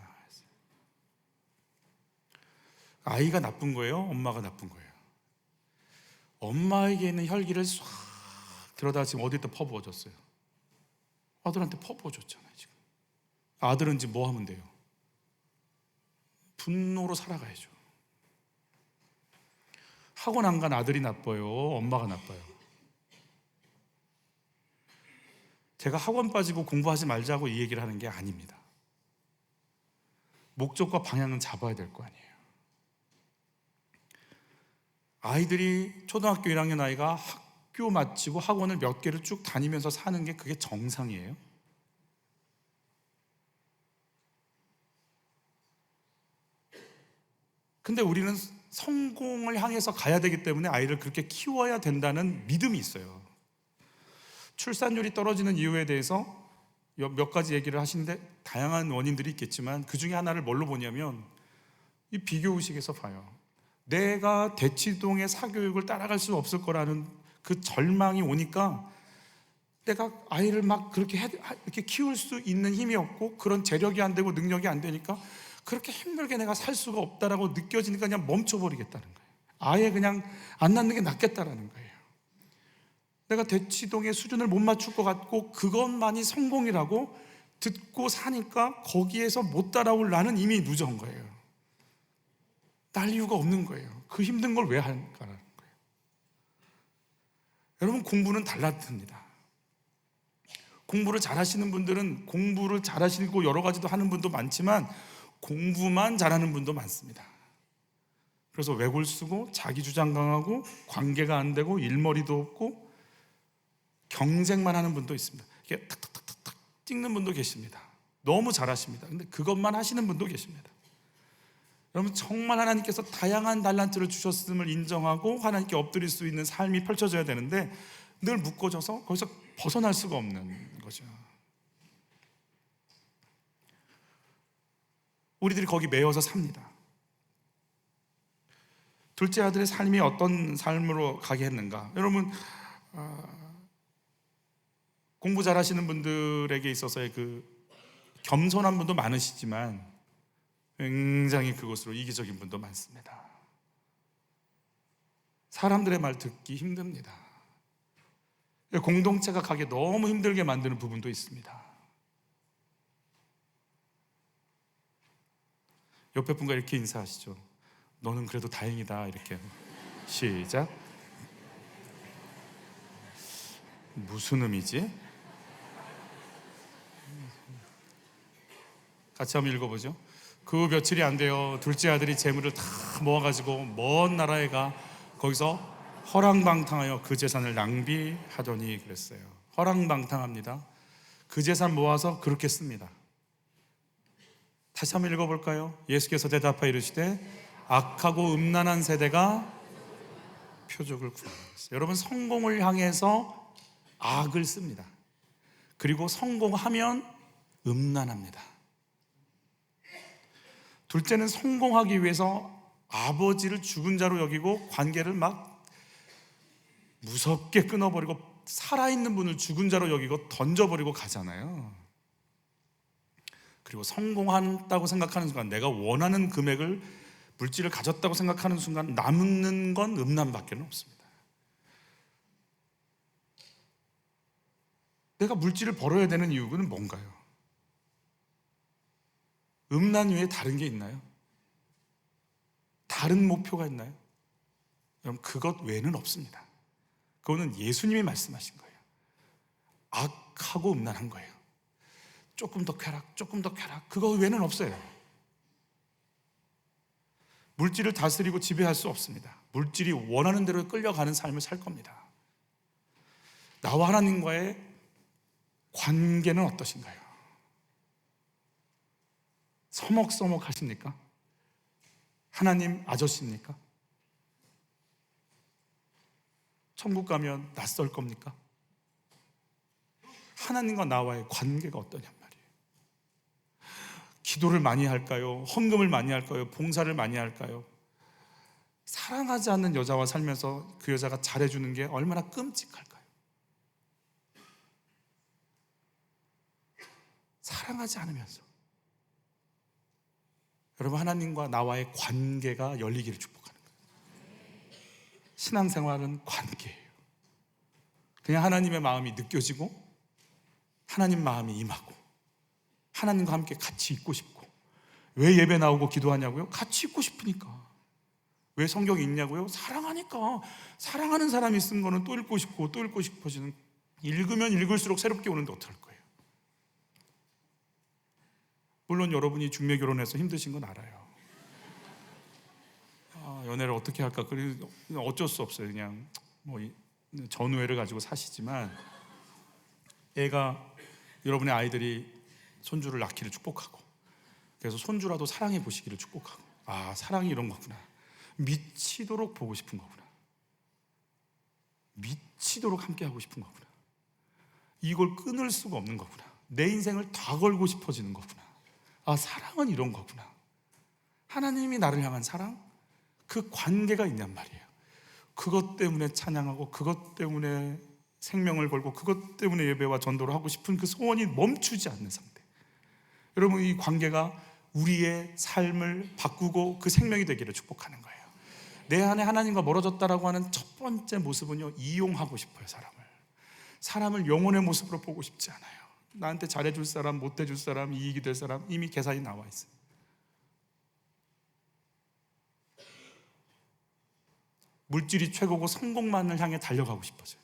아이가 나쁜 거예요? 엄마가 나쁜 거예요? 엄마에게 있는 혈기를 싹 들여다 지금 어디다 퍼부어줬어요? 아들한테 퍼부어줬잖아요. 지금 아들은 지금 뭐 하면 돼요? 분노로 살아가야죠. 학원 안 간 아들이 나빠요? 엄마가 나빠요? 제가 학원 빠지고 공부하지 말자고 이 얘기를 하는 게 아닙니다. 목적과 방향은 잡아야 될 거 아니에요. 아이들이, 초등학교 1학년 아이가 학교 마치고 학원을 몇 개를 쭉 다니면서 사는 게 그게 정상이에요? 근데 우리는 성공을 향해서 가야 되기 때문에 아이를 그렇게 키워야 된다는 믿음이 있어요. 출산율이 떨어지는 이유에 대해서 몇 가지 얘기를 하시는데 다양한 원인들이 있겠지만 그 중에 하나를 뭘로 보냐면 이 비교의식에서 봐요. 내가 대치동의 사교육을 따라갈 수 없을 거라는 그 절망이 오니까 내가 아이를 막 그렇게 이렇게 키울 수 있는 힘이 없고 그런 재력이 안 되고 능력이 안 되니까 그렇게 힘들게 내가 살 수가 없다라고 느껴지니까 그냥 멈춰버리겠다는 거예요. 아예 그냥 안 낳는 게 낫겠다라는 거예요. 내가 대치동의 수준을 못 맞출 것 같고 그것만이 성공이라고 듣고 사니까 거기에서 못 따라올 나는 이미 늦은 거예요. 딸 이유가 없는 거예요. 그 힘든 걸 왜 할까라는 거예요. 여러분, 공부는 달라집니다. 공부를 잘하시는 분들은 공부를 잘하시고 여러 가지도 하는 분도 많지만 공부만 잘하는 분도 많습니다. 그래서 외골 쓰고 자기 주장 강하고 관계가 안 되고 일머리도 없고 경쟁만 하는 분도 있습니다. 이게 탁탁탁탁 찍는 분도 계십니다. 너무 잘하십니다. 근데 그것만 하시는 분도 계십니다. 여러분, 정말 하나님께서 다양한 달란트를 주셨음을 인정하고 하나님께 엎드릴 수 있는 삶이 펼쳐져야 되는데 늘 묶어져서 거기서 벗어날 수가 없는 거죠. 우리들이 거기 매여서 삽니다. 둘째 아들의 삶이 어떤 삶으로 가게 했는가? 여러분, 공부 잘하시는 분들에게 있어서의 그 겸손한 분도 많으시지만 굉장히 그것으로 이기적인 분도 많습니다. 사람들의 말 듣기 힘듭니다. 공동체가 가기 너무 힘들게 만드는 부분도 있습니다. 옆에 분과 이렇게 인사하시죠. 너는 그래도 다행이다. 이렇게. 시작. 무슨 의미지? 같이 한번 읽어보죠. 그 며칠이 안 돼요. 둘째 아들이 재물을 다 모아가지고 먼 나라에 가 거기서 허랑방탕하여 그 재산을 낭비하더니 그랬어요. 허랑방탕합니다. 그 재산 모아서 그렇게 씁니다. 다시 한번 읽어볼까요? 예수께서 대답하여 이르시되 악하고 음란한 세대가 표적을 구하겠어요. 여러분, 성공을 향해서 악을 씁니다. 그리고 성공하면 음란합니다. 둘째는 성공하기 위해서 아버지를 죽은 자로 여기고 관계를 막 무섭게 끊어버리고 살아있는 분을 죽은 자로 여기고 던져버리고 가잖아요. 그리고 성공한다고 생각하는 순간, 내가 원하는 금액을 물질을 가졌다고 생각하는 순간 남는 건 음란밖에 없습니다. 내가 물질을 벌어야 되는 이유는 뭔가요? 음란 외에 다른 게 있나요? 다른 목표가 있나요? 여러분, 그것 외에는 없습니다. 그거는 예수님이 말씀하신 거예요. 악하고 음란한 거예요. 조금 더 쾌락, 조금 더 쾌락, 그거 외에는 없어요. 물질을 다스리고 지배할 수 없습니다. 물질이 원하는 대로 끌려가는 삶을 살 겁니다. 나와 하나님과의 관계는 어떠신가요? 서먹서먹 하십니까? 하나님 아저씨입니까? 천국 가면 낯설 겁니까? 하나님과 나와의 관계가 어떠냔 말이에요. 기도를 많이 할까요? 헌금을 많이 할까요? 봉사를 많이 할까요? 사랑하지 않는 여자와 살면서 그 여자가 잘해주는 게 얼마나 끔찍할까요? 사랑하지 않으면서. 여러분, 하나님과 나와의 관계가 열리기를 축복하는 거예요. 신앙생활은 관계예요. 그냥 하나님의 마음이 느껴지고 하나님 마음이 임하고 하나님과 함께 같이 있고 싶고. 왜 예배 나오고 기도하냐고요? 같이 있고 싶으니까. 왜 성경이 있냐고요? 사랑하니까. 사랑하는 사람이 쓴 거는 또 읽고 싶고 또 읽고 싶어지는, 읽으면 읽을수록 새롭게 오는데 어떡할 거예요? 물론 여러분이 중매 결혼해서 힘드신 건 알아요. 연애를 어떻게 할까? 그래서 어쩔 수 없어요. 그냥 뭐 전우애를 가지고 사시지만, 애가, 여러분의 아이들이 손주를 낳기를 축복하고, 그래서 손주라도 사랑해 보시기를 축복하고, 아, 사랑이 이런 거구나. 미치도록 보고 싶은 거구나. 미치도록 함께 하고 싶은 거구나. 이걸 끊을 수가 없는 거구나. 내 인생을 다 걸고 싶어지는 거구나. 아, 사랑은 이런 거구나. 하나님이 나를 향한 사랑, 그 관계가 있냔 말이에요. 그것 때문에 찬양하고, 그것 때문에 생명을 걸고, 그것 때문에 예배와 전도를 하고 싶은 그 소원이 멈추지 않는 상태. 여러분, 이 관계가 우리의 삶을 바꾸고 그 생명이 되기를 축복하는 거예요. 내 안에 하나님과 멀어졌다라고 하는 첫 번째 모습은요, 이용하고 싶어요. 사람을 영혼의 모습으로 보고 싶지 않아요. 나한테 잘해줄 사람, 못해줄 사람, 이익이 될 사람 이미 계산이 나와 있어요. 물질이 최고고 성공만을 향해 달려가고 싶어져요.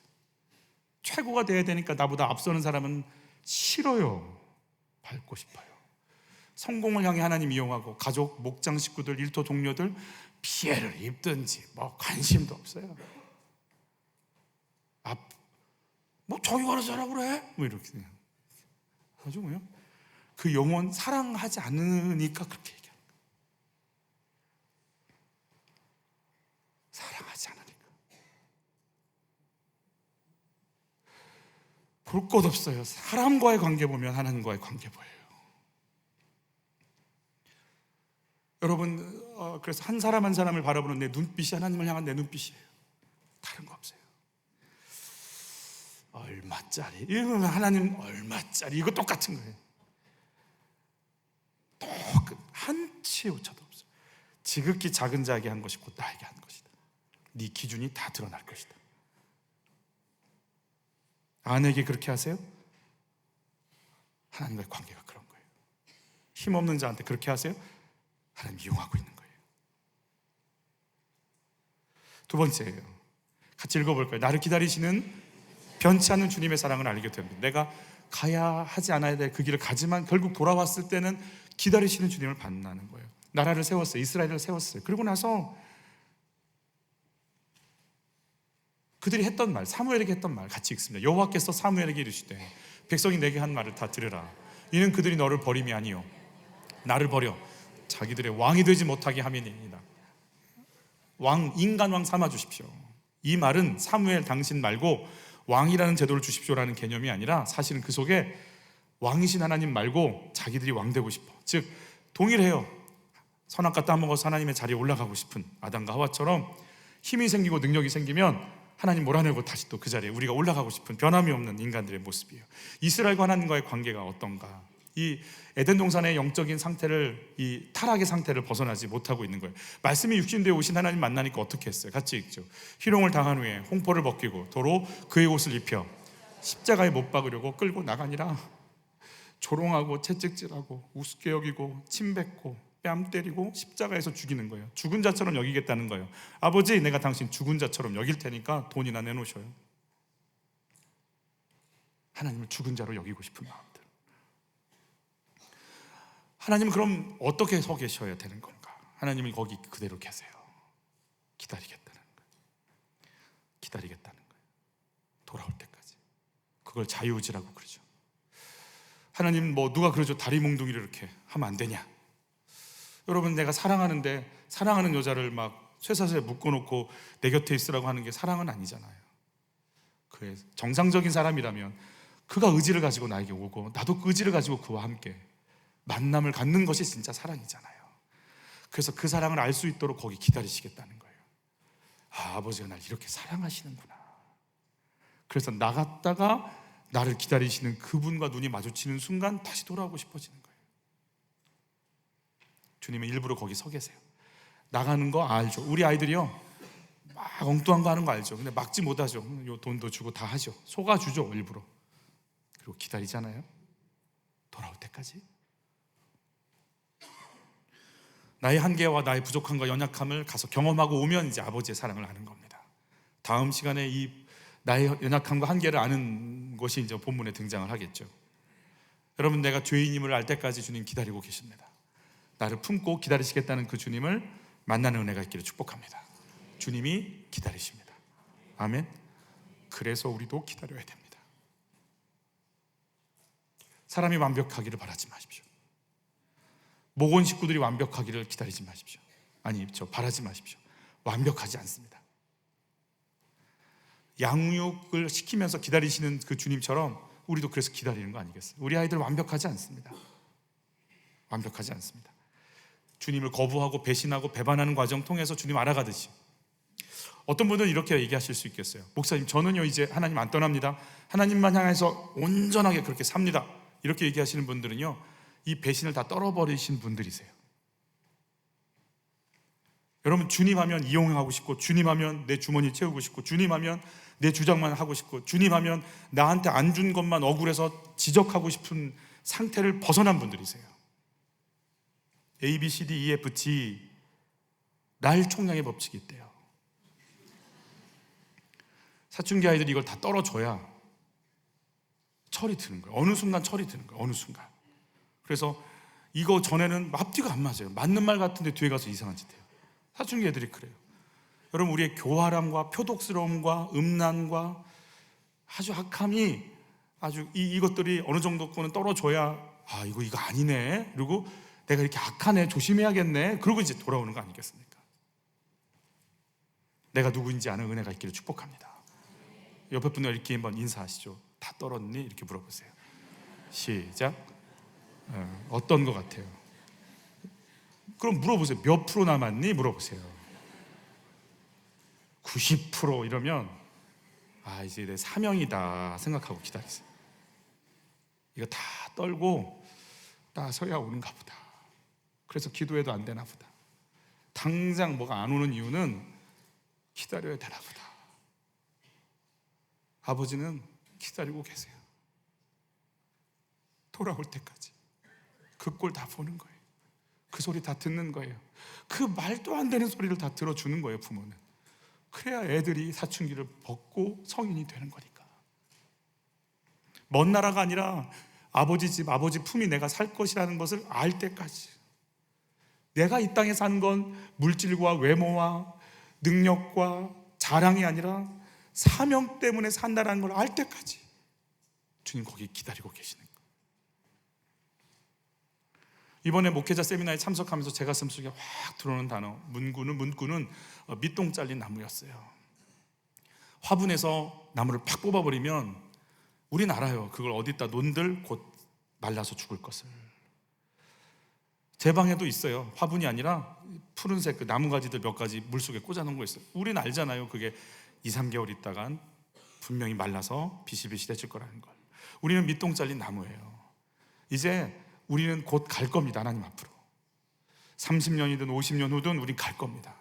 최고가 돼야 되니까 나보다 앞서는 사람은 싫어요. 밟고 싶어요. 성공을 향해 하나님 이용하고 가족, 목장 식구들, 일터 동료들 피해를 입든지 뭐 관심도 없어요. 뭐 저기 알아서 하라 그래? 뭐 이렇게 그냥 아주 뭐요? 그 영혼 사랑하지 않으니까 그렇게 얘기하는 거예요. 사랑하지 않으니까 볼 것 없어요. 사람과의 관계 보면 하나님과의 관계 보여요. 여러분, 그래서 한 사람 한 사람을 바라보는 내 눈빛이 하나님을 향한 내 눈빛이에요. 다른 거 없어요. 얼마짜리? 이러면 하나님 얼마짜리? 이거 똑같은 거예요. 한치 오차도 없어요. 지극히 작은 자에게 한 것이 곧 나에게 한 것이다. 네 기준이 다 드러날 것이다. 아내에게 그렇게 하세요? 하나님과의 관계가 그런 거예요. 힘없는 자한테 그렇게 하세요? 하나님 이용하고 있는 거예요. 두 번째예요. 같이 읽어볼 거예요. 나를 기다리시는 변치 않는 주님의 사랑을 알게 됩니다. 내가 가야 하지 않아야 될 그 길을 가지만 결국 돌아왔을 때는 기다리시는 주님을 만나는 거예요. 나라를 세웠어요. 이스라엘을 세웠어요. 그리고 나서 그들이 했던 말, 사무엘에게 했던 말 같이 읽습니다. 여호와께서 사무엘에게 이르시되 백성이 내게 한 말을 다 들으라. 이는 그들이 너를 버림이 아니요 나를 버려 자기들의 왕이 되지 못하게 함이니이다. 인간 왕 삼아 주십시오. 이 말은 사무엘 당신 말고 왕이라는 제도를 주십시오라는 개념이 아니라 사실은 그 속에 왕이신 하나님 말고 자기들이 왕 되고 싶어. 즉 동일해요. 선악과 따먹어서 하나님의 자리에 올라가고 싶은 아담과 하와처럼 힘이 생기고 능력이 생기면 하나님 몰아내고 다시 또 그 자리에 우리가 올라가고 싶은 변함이 없는 인간들의 모습이에요. 이스라엘과 하나님과의 관계가 어떤가? 이 에덴 동산의 영적인 상태를, 이 타락의 상태를 벗어나지 못하고 있는 거예요. 말씀이 육신되어 오신 하나님 만나니까 어떻게 했어요? 같이 읽죠. 희롱을 당한 후에 홍포를 벗기고 도로 그의 옷을 입혀 십자가에 못 박으려고 끌고 나가니라. 조롱하고 채찍질하고 우습게 여기고 침뱉고 뺨 때리고 십자가에서 죽이는 거예요. 죽은 자처럼 여기겠다는 거예요. 아버지, 내가 당신 죽은 자처럼 여길 테니까 돈이나 내놓으셔요. 하나님을 죽은 자로 여기고 싶은 마음들. 하나님은 그럼 어떻게 서 계셔야 되는 건가? 하나님은 거기 그대로 계세요. 기다리겠다는 거예요. 기다리겠다는 거예요. 돌아올 때까지. 그걸 자유의지라고 그러죠. 하나님 누가 그러죠? 다리 몽둥이를 이렇게 하면 안 되냐? 여러분, 내가 사랑하는데 사랑하는 여자를 막 쇠사슬에 묶어놓고 내 곁에 있으라고 하는 게 사랑은 아니잖아요. 그의 정상적인 사람이라면 그가 의지를 가지고 나에게 오고 나도 그 의지를 가지고 그와 함께 만남을 갖는 것이 진짜 사랑이잖아요. 그래서 그 사랑을 알 수 있도록 거기 기다리시겠다는 거예요. 아버지가 날 이렇게 사랑하시는구나. 그래서 나갔다가 나를 기다리시는 그분과 눈이 마주치는 순간 다시 돌아오고 싶어지는 거예요. 주님은 일부러 거기 서 계세요. 나가는 거 알죠? 우리 아이들이요 막 엉뚱한 거 하는 거 알죠? 근데 막지 못하죠. 요 돈도 주고 다 하죠. 속아주죠, 일부러. 그리고 기다리잖아요. 돌아올 때까지. 나의 한계와 나의 부족함과 연약함을 가서 경험하고 오면 이제 아버지의 사랑을 아는 겁니다. 다음 시간에 이 나의 연약함과 한계를 아는 것이 이제 본문에 등장을 하겠죠. 여러분, 내가 죄인임을 알 때까지 주님 기다리고 계십니다. 나를 품고 기다리시겠다는 그 주님을 만나는 은혜가 있기를 축복합니다. 주님이 기다리십니다. 아멘. 그래서 우리도 기다려야 됩니다. 사람이 완벽하기를 바라지 마십시오. 모건 식구들이 완벽하기를 기다리지 마십시오. 바라지 마십시오. 완벽하지 않습니다. 양육을 시키면서 기다리시는 그 주님처럼 우리도 그래서 기다리는 거 아니겠어요? 우리 아이들 완벽하지 않습니다. 완벽하지 않습니다. 주님을 거부하고 배신하고 배반하는 과정 통해서 주님 알아가듯이. 어떤 분들은 이렇게 얘기하실 수 있겠어요. 목사님, 저는요 이제 하나님 안 떠납니다. 하나님만 향해서 온전하게 그렇게 삽니다. 이렇게 얘기하시는 분들은요, 이 배신을 다 떨어버리신 분들이세요. 여러분, 주님 하면 이용하고 싶고, 주님 하면 내 주머니 채우고 싶고, 주님 하면 내 주장만 하고 싶고, 주님 하면 나한테 안 준 것만 억울해서 지적하고 싶은 상태를 벗어난 분들이세요. A, B, C, D, E, F, G 날 총량의 법칙이 있대요. 사춘기 아이들이 이걸 다 떨어줘야 철이 드는 거예요. 어느 순간 철이 드는 거예요. 어느 순간. 그래서 이거 전에는 앞뒤가 안 맞아요. 맞는 말 같은데 뒤에 가서 이상한 짓 해요. 사춘기 애들이 그래요. 여러분, 우리의 교활함과 표독스러움과 음란과 아주 악함이 아주 이것들이 어느 정도는 떨어져야 이거 아니네, 그리고 내가 이렇게 악하네, 조심해야겠네, 그러고 이제 돌아오는 거 아니겠습니까? 내가 누구인지 아는 은혜가 있기를 축복합니다. 옆에 분들 이렇게 한번 인사하시죠. 다 떨었니? 이렇게 물어보세요. 시작. 어떤 것 같아요? 그럼 물어보세요. 몇 프로 남았니? 물어보세요. 90% 이러면 이제 내 사명이다 생각하고 기다리세요. 이거 다 떨고 나서야 오는가 보다. 그래서 기도해도 안 되나 보다. 당장 뭐가 안 오는 이유는 기다려야 되나 보다. 아버지는 기다리고 계세요. 돌아올 때까지 그 꼴 다 보는 거예요. 그 소리 다 듣는 거예요. 그 말도 안 되는 소리를 다 들어주는 거예요, 부모는. 그래야 애들이 사춘기를 벗고 성인이 되는 거니까. 먼 나라가 아니라 아버지 집, 아버지 품이 내가 살 것이라는 것을 알 때까지. 내가 이 땅에 산 건 물질과 외모와 능력과 자랑이 아니라 사명 때문에 산다는 걸 알 때까지 주님 거기 기다리고 계시는 거예요. 이번에 목회자 세미나에 참석하면서 제 가슴 속에 확 들어오는 단어, 문구는 밑동 잘린 나무였어요. 화분에서 나무를 팍 뽑아버리면 우린 알아요. 그걸 어디다 논들 곧 말라서 죽을 것을. 제 방에도 있어요. 화분이 아니라 푸른색 그 나무가지들 몇 가지 물속에 꽂아놓은 거 있어요. 우린 알잖아요. 그게 2, 3개월 있다간 분명히 말라서 비실비실해질 거라는 걸. 우리는 밑동 잘린 나무예요. 이제 우리는 곧 갈 겁니다. 하나님 앞으로 30년이든 50년 후든 우린 갈 겁니다.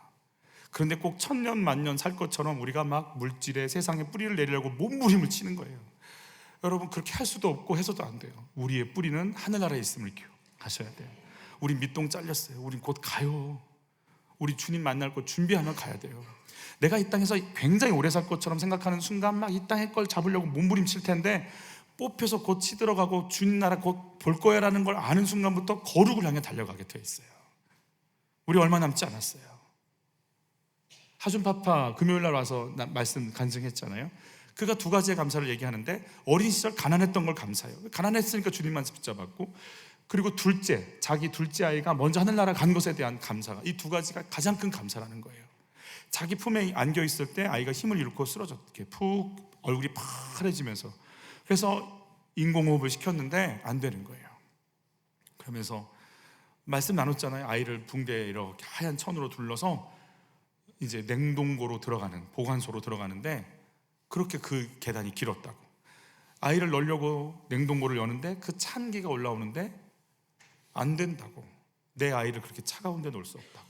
그런데 꼭 1000년 만년 살 것처럼 우리가 막 물질에 세상에 뿌리를 내리려고 몸부림을 치는 거예요. 여러분, 그렇게 할 수도 없고 해서도 안 돼요. 우리의 뿌리는 하늘나라에 있음을 기억하셔야 돼요. 우린 밑동 잘렸어요. 우린 곧 가요. 우리 주님 만날 거 준비하며 가야 돼요. 내가 이 땅에서 굉장히 오래 살 것처럼 생각하는 순간 막 이 땅의 걸 잡으려고 몸부림칠 텐데 뽑혀서 곧 치들어가고 주님 나라 곧 볼 거야 라는 걸 아는 순간부터 거룩을 향해 달려가게 돼 있어요. 우리 얼마 남지 않았어요. 하준파파 금요일날 와서 말씀 간증했잖아요. 그가 두 가지의 감사를 얘기하는데, 어린 시절 가난했던 걸 감사해요. 가난했으니까 주님만 붙잡았고, 그리고 자기 둘째 아이가 먼저 하늘나라 간 것에 대한 감사가, 이 두 가지가 가장 큰 감사라는 거예요. 자기 품에 안겨 있을 때 아이가 힘을 잃고 쓰러졌게 푹 얼굴이 파래지면서, 그래서 인공호흡을 시켰는데 안 되는 거예요. 그러면서 말씀 나눴잖아요. 아이를 붕대에 이렇게 하얀 천으로 둘러서 이제 냉동고로 들어가는, 보관소로 들어가는데, 그렇게 그 계단이 길었다고. 아이를 넣으려고 냉동고를 여는데 그 찬기가 올라오는데 안 된다고. 내 아이를 그렇게 차가운 데 놓을 수 없다고.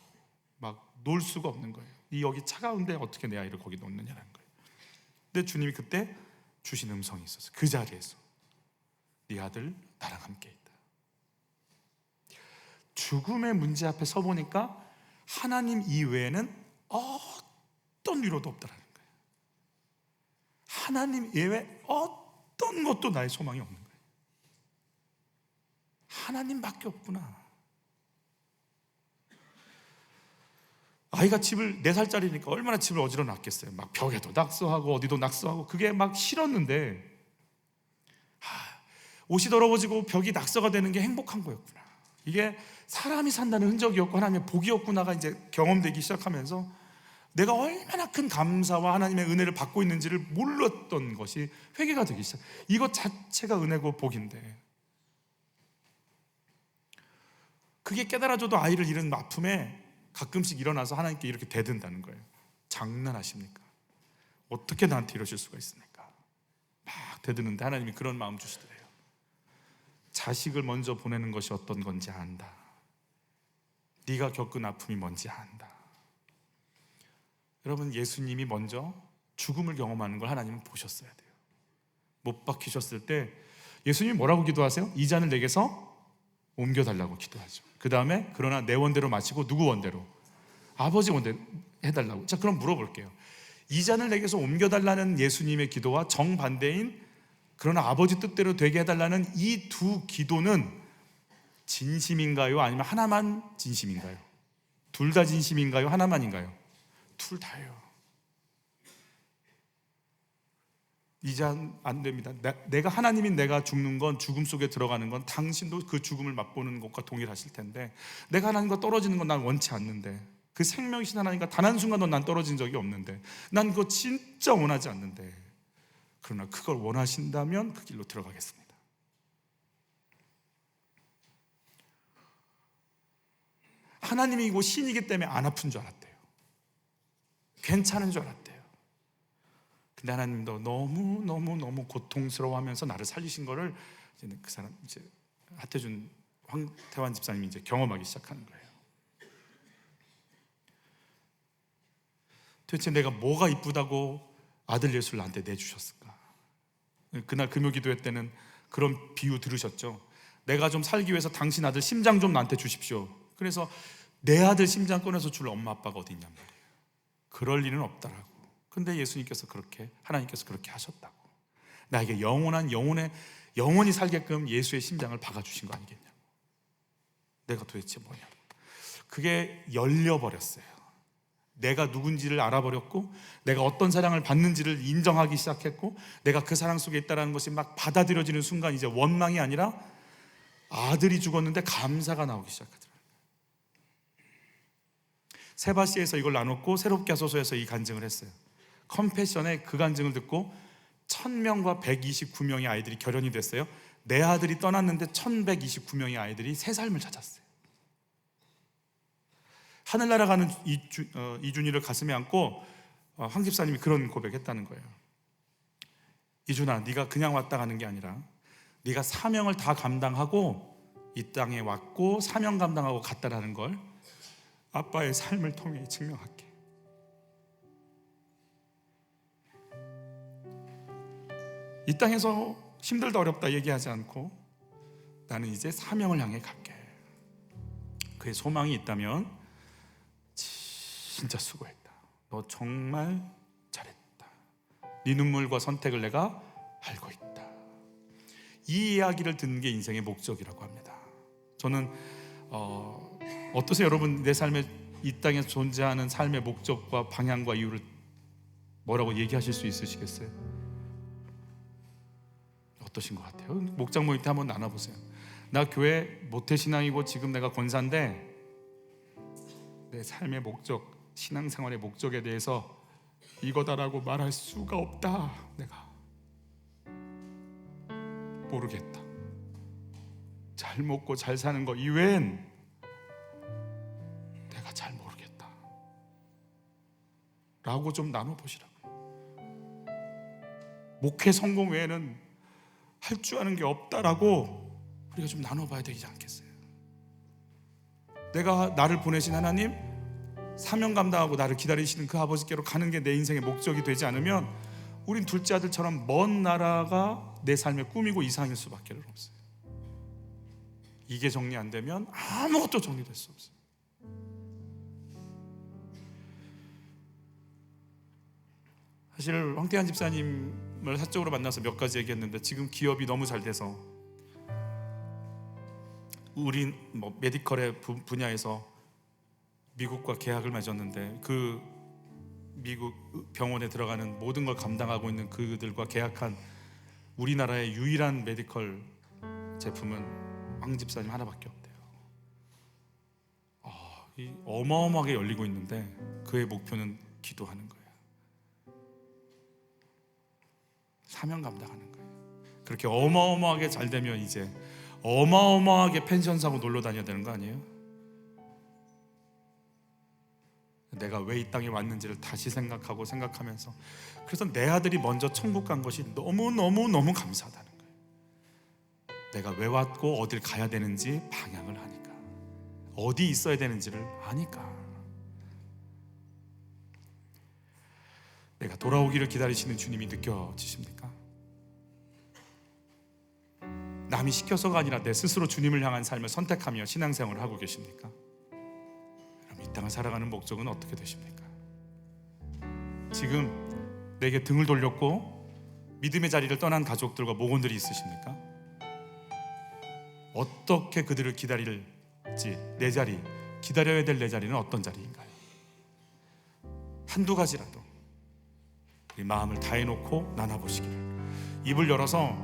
막 놓을 수가 없는 거예요. 여기 차가운데 어떻게 내 아이를 거기 놓느냐는 거예요. 근데 주님이 그때 주신 음성이 있었어요. 그 자리에서 네 아들 나랑 함께 있다. 죽음의 문제 앞에 서보니까 하나님 이외에는 어떤 위로도 없다라는 거예요. 하나님 이외에 어떤 것도 나의 소망이 없는 거예요. 하나님밖에 없구나. 아이가 집을 4살짜리니까 얼마나 집을 어지러 놨겠어요. 막 벽에도 낙서하고 어디도 낙서하고, 그게 막 싫었는데 옷이 더러워지고 벽이 낙서가 되는 게 행복한 거였구나. 이게 사람이 산다는 흔적이었고 하나님의 복이었구나가 이제 경험되기 시작하면서 내가 얼마나 큰 감사와 하나님의 은혜를 받고 있는지를 몰랐던 것이 회개가 되기 시작. 이것 자체가 은혜고 복인데, 그게 깨달아져도 아이를 잃은 아픔에 가끔씩 일어나서 하나님께 이렇게 대든다는 거예요. 장난하십니까? 어떻게 나한테 이러실 수가 있습니까? 막 대드는데 하나님이 그런 마음 주시더래요. 자식을 먼저 보내는 것이 어떤 건지 안다. 네가 겪은 아픔이 뭔지 안다. 여러분, 예수님이 먼저 죽음을 경험하는 걸 하나님은 보셨어야 돼요. 못 박히셨을 때 예수님이 뭐라고 기도하세요? 이 잔을 내게서 옮겨달라고 기도하죠. 그 다음에 그러나 내 원대로 마시고 누구 원대로? 아버지 원대로 해달라고. 자, 그럼 물어볼게요. 이 잔을 내게서 옮겨달라는 예수님의 기도와 정반대인 그러나 아버지 뜻대로 되게 해달라는 이 두 기도는 진심인가요? 아니면 하나만 진심인가요? 둘 다 진심인가요? 하나만인가요? 둘 다예요. 이 잔 안 됩니다. 내가 하나님인 내가 죽는 건, 죽음 속에 들어가는 건 당신도 그 죽음을 맛보는 것과 동일하실 텐데, 내가 하나님과 떨어지는 건 난 원치 않는데, 그 생명이신 하나님과 단 한순간도 난 떨어진 적이 없는데, 난 그거 진짜 원하지 않는데, 그러나 그걸 원하신다면 그 길로 들어가겠습니다. 하나님이고 신이기 때문에 안 아픈 줄 알았대요. 괜찮은 줄 알았대요. 근데 하나님도 너무 고통스러워하면서 나를 살리신 거를 이제 그 사람, 이제 하태준 황태환 집사님이 이제 경험하기 시작하는 거예요. 도대체 내가 뭐가 이쁘다고 아들 예수를 나한테 내주셨을까? 그날 금요기도회 때는 그런 비유 들으셨죠? 내가 좀 살기 위해서 당신 아들 심장 좀 나한테 주십시오. 그래서 내 아들 심장 꺼내서 줄 엄마 아빠가 어디 있냔 말이에요. 그럴 일은 없다라고. 근데 예수님께서 그렇게, 하나님께서 그렇게 하셨다고. 나에게 영원히 살게끔 예수의 심장을 박아주신 거 아니겠냐고. 내가 도대체 뭐냐고. 그게 열려버렸어요. 내가 누군지를 알아버렸고, 내가 어떤 사랑을 받는지를 인정하기 시작했고, 내가 그 사랑 속에 있다는 것이 막 받아들여지는 순간 이제 원망이 아니라 아들이 죽었는데 감사가 나오기 시작하더라고요. 세바시에서 이걸 나눴고 새롭게 하소서에서 이 간증을 했어요. 컴패션의 그 간증을 듣고 1000명과 129명의 아이들이 결연이 됐어요. 내 아들이 떠났는데 1129명의 아이들이 새 삶을 찾았어요. 하늘나라 가는 이준이를 가슴에 안고 황 집사님이 그런 고백했다는 거예요. 이준아, 네가 그냥 왔다 가는 게 아니라 네가 사명을 다 감당하고 이 땅에 왔고 사명 감당하고 갔다라는 걸 아빠의 삶을 통해 증명할게. 이 땅에서 힘들다 어렵다 얘기하지 않고 나는 이제 사명을 향해 갈게. 그의 소망이 있다면 진짜 수고했다. 너 정말 잘했다. 네 눈물과 선택을 내가 알고 있다. 이 이야기를 듣는 게 인생의 목적이라고 합니다. 저는 어떠세요? 여러분, 내 삶에 이 땅에 존재하는 삶의 목적과 방향과 이유를 뭐라고 얘기하실 수 있으시겠어요? 어떠신 것 같아요? 목장 모임 때 한번 나눠보세요. 나 교회 모태신앙이고 지금 내가 권사인데 내 삶의 목적, 신앙생활의 목적에 대해서 이거다라고 말할 수가 없다. 내가 모르겠다. 잘 먹고 잘 사는 거 이외엔 내가 잘 모르겠다 라고 좀 나눠보시라고요. 목회 성공 외에는 할 줄 아는 게 없다라고 우리가 좀 나눠봐야 되지 않겠어요? 내가 나를 보내신 하나님, 사명 감당하고 나를 기다리시는 그 아버지께로 가는 게 내 인생의 목적이 되지 않으면 우린 둘째 아들처럼 먼 나라가 내 삶의 꿈이고 이상일 수밖에 없어요. 이게 정리 안 되면 아무것도 정리될 수 없어요. 사실 황태환 집사님을 사적으로 만나서 몇 가지 얘기했는데 지금 기업이 너무 잘 돼서 우린 메디컬의 분야에서 미국과 계약을 맺었는데 그 미국 병원에 들어가는 모든 걸 감당하고 있는 그들과 계약한 우리나라의 유일한 메디컬 제품은 황 집사님 하나밖에 없대요. 어마어마하게 열리고 있는데 그의 목표는 기도하는 거예요. 사명 감당하는 거예요. 그렇게 어마어마하게 잘 되면 이제 어마어마하게 펜션 사고 놀러 다녀야 되는 거 아니에요? 내가 왜 이 땅에 왔는지를 다시 생각하면서 그래서 내 아들이 먼저 천국 간 것이 너무 감사하다는 거예요. 내가 왜 왔고 어딜 가야 되는지 방향을 하니까, 어디 있어야 되는지를 아니까. 내가 돌아오기를 기다리시는 주님이 느껴지십니까? 남이 시켜서가 아니라 내 스스로 주님을 향한 삶을 선택하며 신앙생활을 하고 계십니까? 그럼 이 땅을 살아가는 목적은 어떻게 되십니까? 지금 내게 등을 돌렸고 믿음의 자리를 떠난 가족들과 목원들이 있으십니까? 어떻게 그들을 기다릴지, 내 자리, 기다려야 될 내 자리는 어떤 자리인가요? 한두 가지라도 우리 마음을 다해놓고 나눠보시기를, 입을 열어서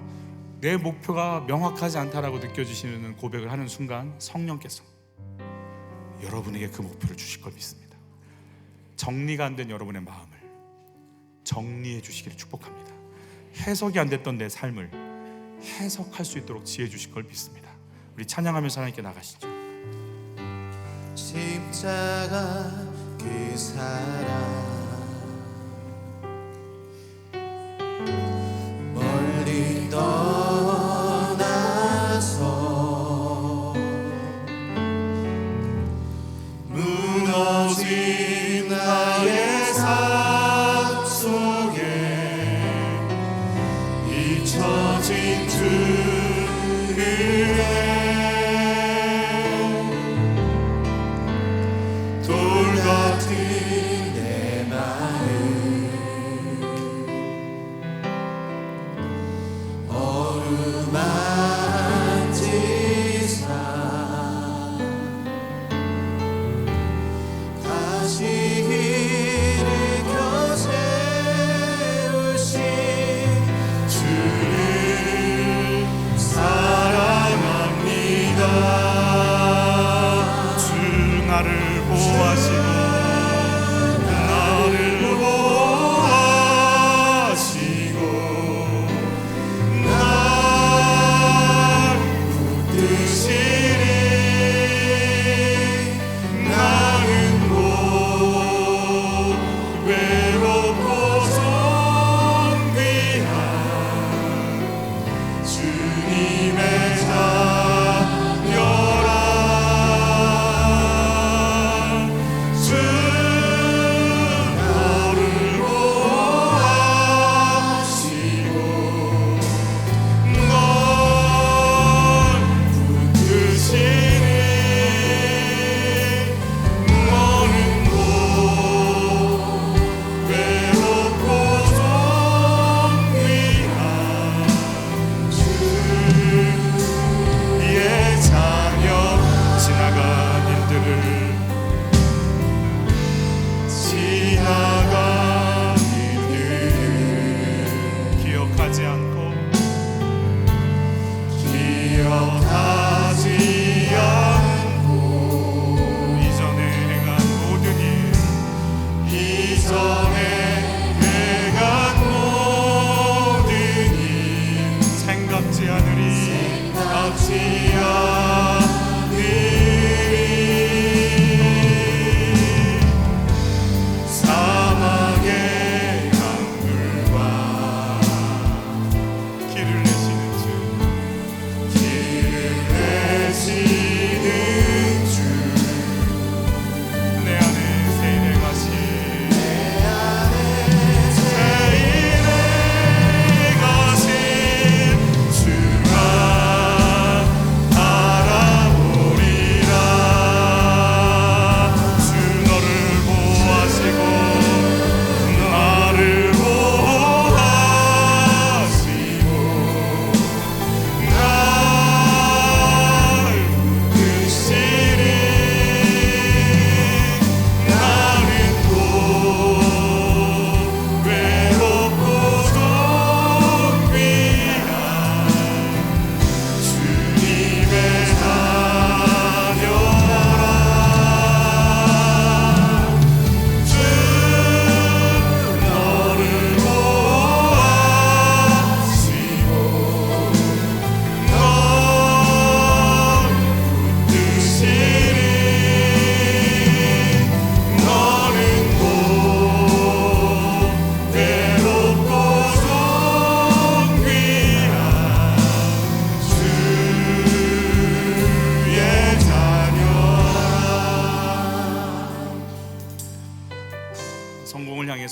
내 목표가 명확하지 않다라고 느껴지시는 고백을 하는 순간 성령께서 여러분에게 그 목표를 주실 걸 믿습니다. 정리가 안 된 여러분의 마음을 정리해 주시기를 축복합니다. 해석이 안 됐던 내 삶을 해석할 수 있도록 지혜 주실 걸 믿습니다. 우리 찬양하면서 하나님께 나가시죠. 십자가 그 사랑 멀리 떠나서 무너진 나의 삶 속에 잊혀진 주를 돌 같은 내 마음 어루만지사 다시 일으켜 세우신 주를 사랑합니다. 주 나를 보호하시고 나를 보호하시고 날 붙드시리. 나는 곧 외롭고 존귀한 주님의 자녀라. 주 나를 보호하시고 널 붙드시리.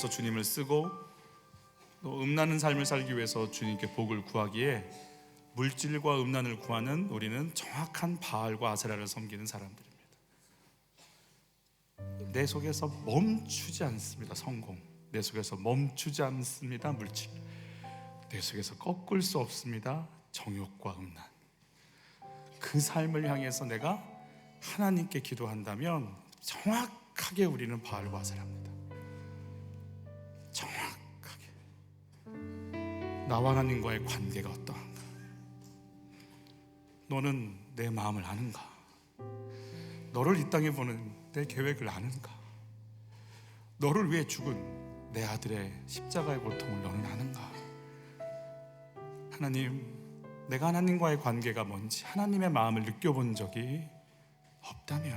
위해서 주님을 쓰고 또 음란한 삶을 살기 위해서 주님께 복을 구하기에 물질과 음란을 구하는 우리는 정확한 바알과 아세라를 섬기는 사람들입니다. 내 속에서 멈추지 않습니다. 성공. 내 속에서 멈추지 않습니다. 물질. 내 속에서 꺾을 수 없습니다. 정욕과 음란. 그 삶을 향해서 내가 하나님께 기도한다면 정확하게 우리는 바알과 아세라입니다. 정확하게 나와 하나님과의 관계가 어떠한가? 너는 내 마음을 아는가? 너를 이 땅에 보는 내 계획을 아는가? 너를 위해 죽은 내 아들의 십자가의 고통을 너는 아는가? 하나님, 내가 하나님과의 관계가 뭔지 하나님의 마음을 느껴본 적이 없다면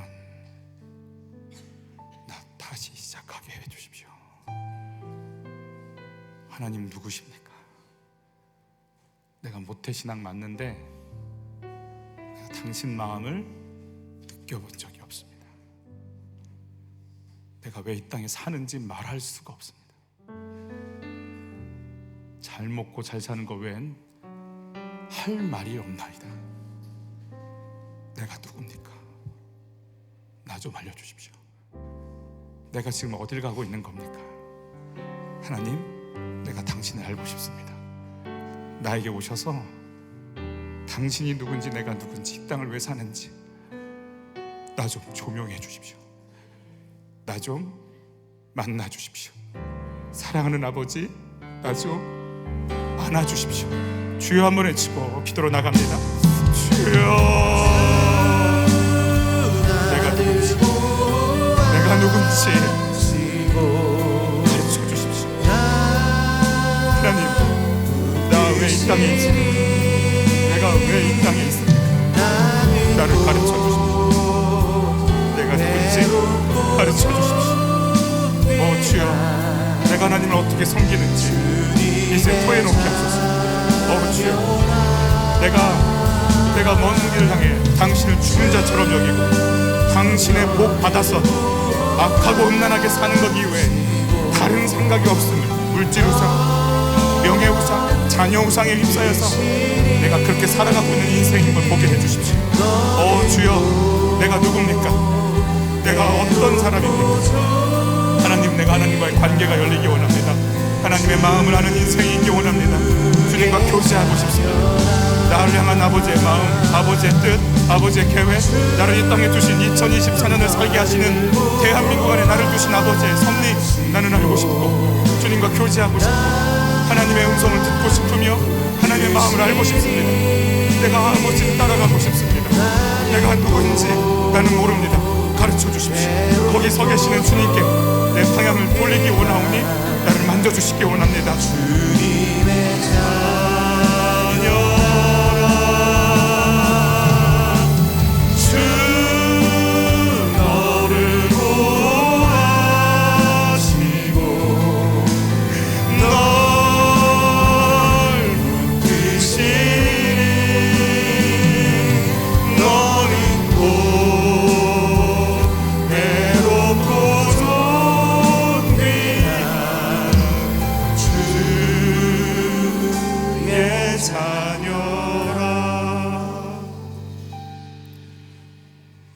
나 다시 시작하게 해주십시오. 하나님 누구십니까? 내가 모태신앙 맞는데 내가 당신 마음을 느껴본 적이 없습니다. 내가 왜 이 땅에 사는지 말할 수가 없습니다. 잘 먹고 잘 사는 거 외엔 할 말이 없나이다. 내가 누굽니까? 나 좀 알려주십시오. 내가 지금 어딜 가고 있는 겁니까? 하나님, 내가 당신을 알고 싶습니다. 나에게 오셔서 당신이 누군지 내가 누군지 이 땅을 왜 사는지 나 좀 조명해 주십시오. 나 좀 만나 주십시오. 사랑하는 아버지, 나 좀 안아주십시오. 주여 한번 외치고 기도로 나갑니다. 주여, 내가 누군지 가르쳐 주십시오. 하나님, 나 왜 이 땅에 있지? 내가 왜 이 땅에 있습니까? 나를 가르쳐 주십시오. 내가 누군지 가르쳐 주십시오. 오 주여, 내가 하나님을 어떻게 섬기는지 이제 토해놓게 하소서. 오 주여, 내가 먼 길을 향해 당신을 죽은 자처럼 여기고 당신의 복 받아서 악하고 음란하게 사는 것 이외에 다른 생각이 없음을, 물질 우상, 명예 우상, 자녀 우상에 휩싸여서 내가 그렇게 살아가고 있는 인생인 걸 보게 해주십시오. 오 주여, 내가 누굽니까? 내가 어떤 사람입니까? 하나님, 내가 하나님과의 관계가 열리기 원합니다. 하나님의 마음을 아는 인생이 있기 원합니다. 주님과 교제하고 싶습니다. 나를 향한 아버지의 마음, 아버지의 뜻, 아버지의 계획, 나를 이 땅에 두신 2024년을 살게 하시는 대한민국 안에 나를 두신 아버지의 섭리, 나는 알고 싶고 주님과 교제하고 싶고 하나님의 음성을 듣고 싶으며 하나님의 마음을 알고 싶습니다. 내가 아버지를 따라가고 싶습니다. 내가 누구인지 나는 모릅니다. 가르쳐 주십시오. 거기 서 계시는 주님께 내 방향을 돌리기 원하오니 나를 만져주시기 원합니다. 주님의 자녀,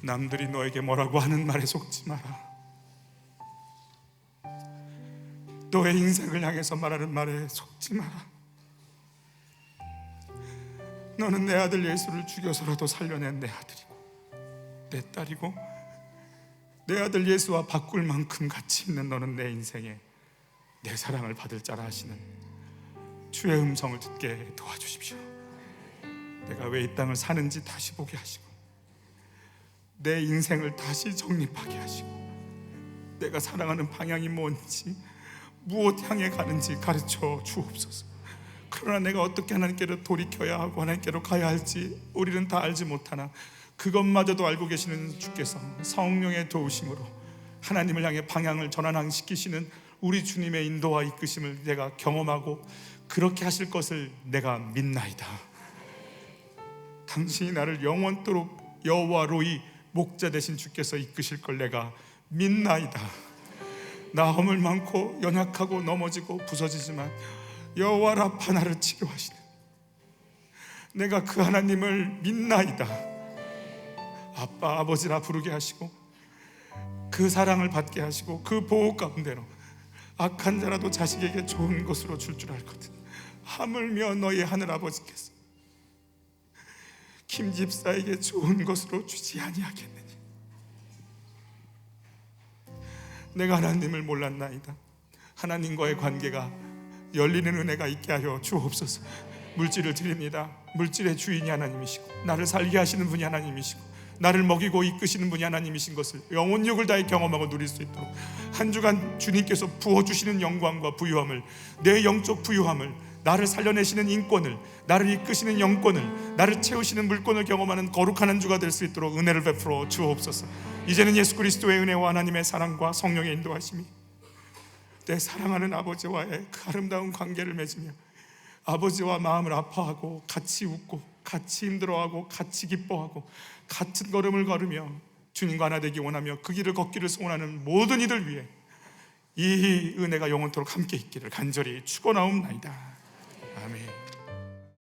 남들이 너에게 뭐라고 하는 말에 속지 마라. 너의 인생을 향해서 말하는 말에 속지 마라. 너는 내 아들 예수를 죽여서라도 살려낸 내 아들이고 내 딸이고 내 아들 예수와 바꿀 만큼 가치 있는 너는 내 인생에 내 사랑을 받을 자라 하시는 주의 음성을 듣게 도와주십시오. 내가 왜 이 땅을 사는지 다시 보게 하시고 내 인생을 다시 정립하게 하시고 내가 사랑하는 방향이 뭔지 무엇 향해 가는지 가르쳐 주옵소서. 그러나 내가 어떻게 하나님께로 돌이켜야 하고 하나님께로 가야 할지 우리는 다 알지 못하나 그것마저도 알고 계시는 주께서 성령의 도우심으로 하나님을 향해 방향을 전환시키시는 우리 주님의 인도와 이끄심을 내가 경험하고 그렇게 하실 것을 내가 믿나이다. 당신이 나를 영원토록 여호와 로이 목자 되신 주께서 이끄실 걸 내가 믿나이다. 나 허물 많고 연약하고 넘어지고 부서지지만 여호와 라파 나를 치료하시는 내가 그 하나님을 믿나이다. 아빠 아버지라 부르게 하시고 그 사랑을 받게 하시고 그 보호 가운데로 악한 자라도 자식에게 좋은 것으로 줄 줄 알거든. 하물며 너희 하늘아버지께서 김 집사에게 좋은 것으로 주지 아니하겠느냐. 내가 하나님을 몰랐나이다. 하나님과의 관계가 열리는 은혜가 있게 하여 주옵소서. 물질을 드립니다. 물질의 주인이 하나님이시고 나를 살게 하시는 분이 하나님이시고 나를 먹이고 이끄시는 분이 하나님이신 것을 영혼육을 다해 경험하고 누릴 수 있도록 한 주간 주님께서 부어주시는 영광과 부유함을, 내 영적 부유함을, 나를 살려내시는 인권을, 나를 이끄시는 영권을, 나를 채우시는 물권을 경험하는 거룩한 한 주가 될 수 있도록 은혜를 베풀어 주옵소서. 이제는 예수 그리스도의 은혜와 하나님의 사랑과 성령의 인도하심이 내 사랑하는 아버지와의 그 아름다운 관계를 맺으며 아버지와 마음을 아파하고 같이 웃고 같이 힘들어하고 같이 기뻐하고 같은 걸음을 걸으며 주님과 하나 되기 원하며 그 길을 걷기를 소원하는 모든 이들 위해 이 은혜가 영원토록 함께 있기를 간절히 축원하옵나이다. 아멘.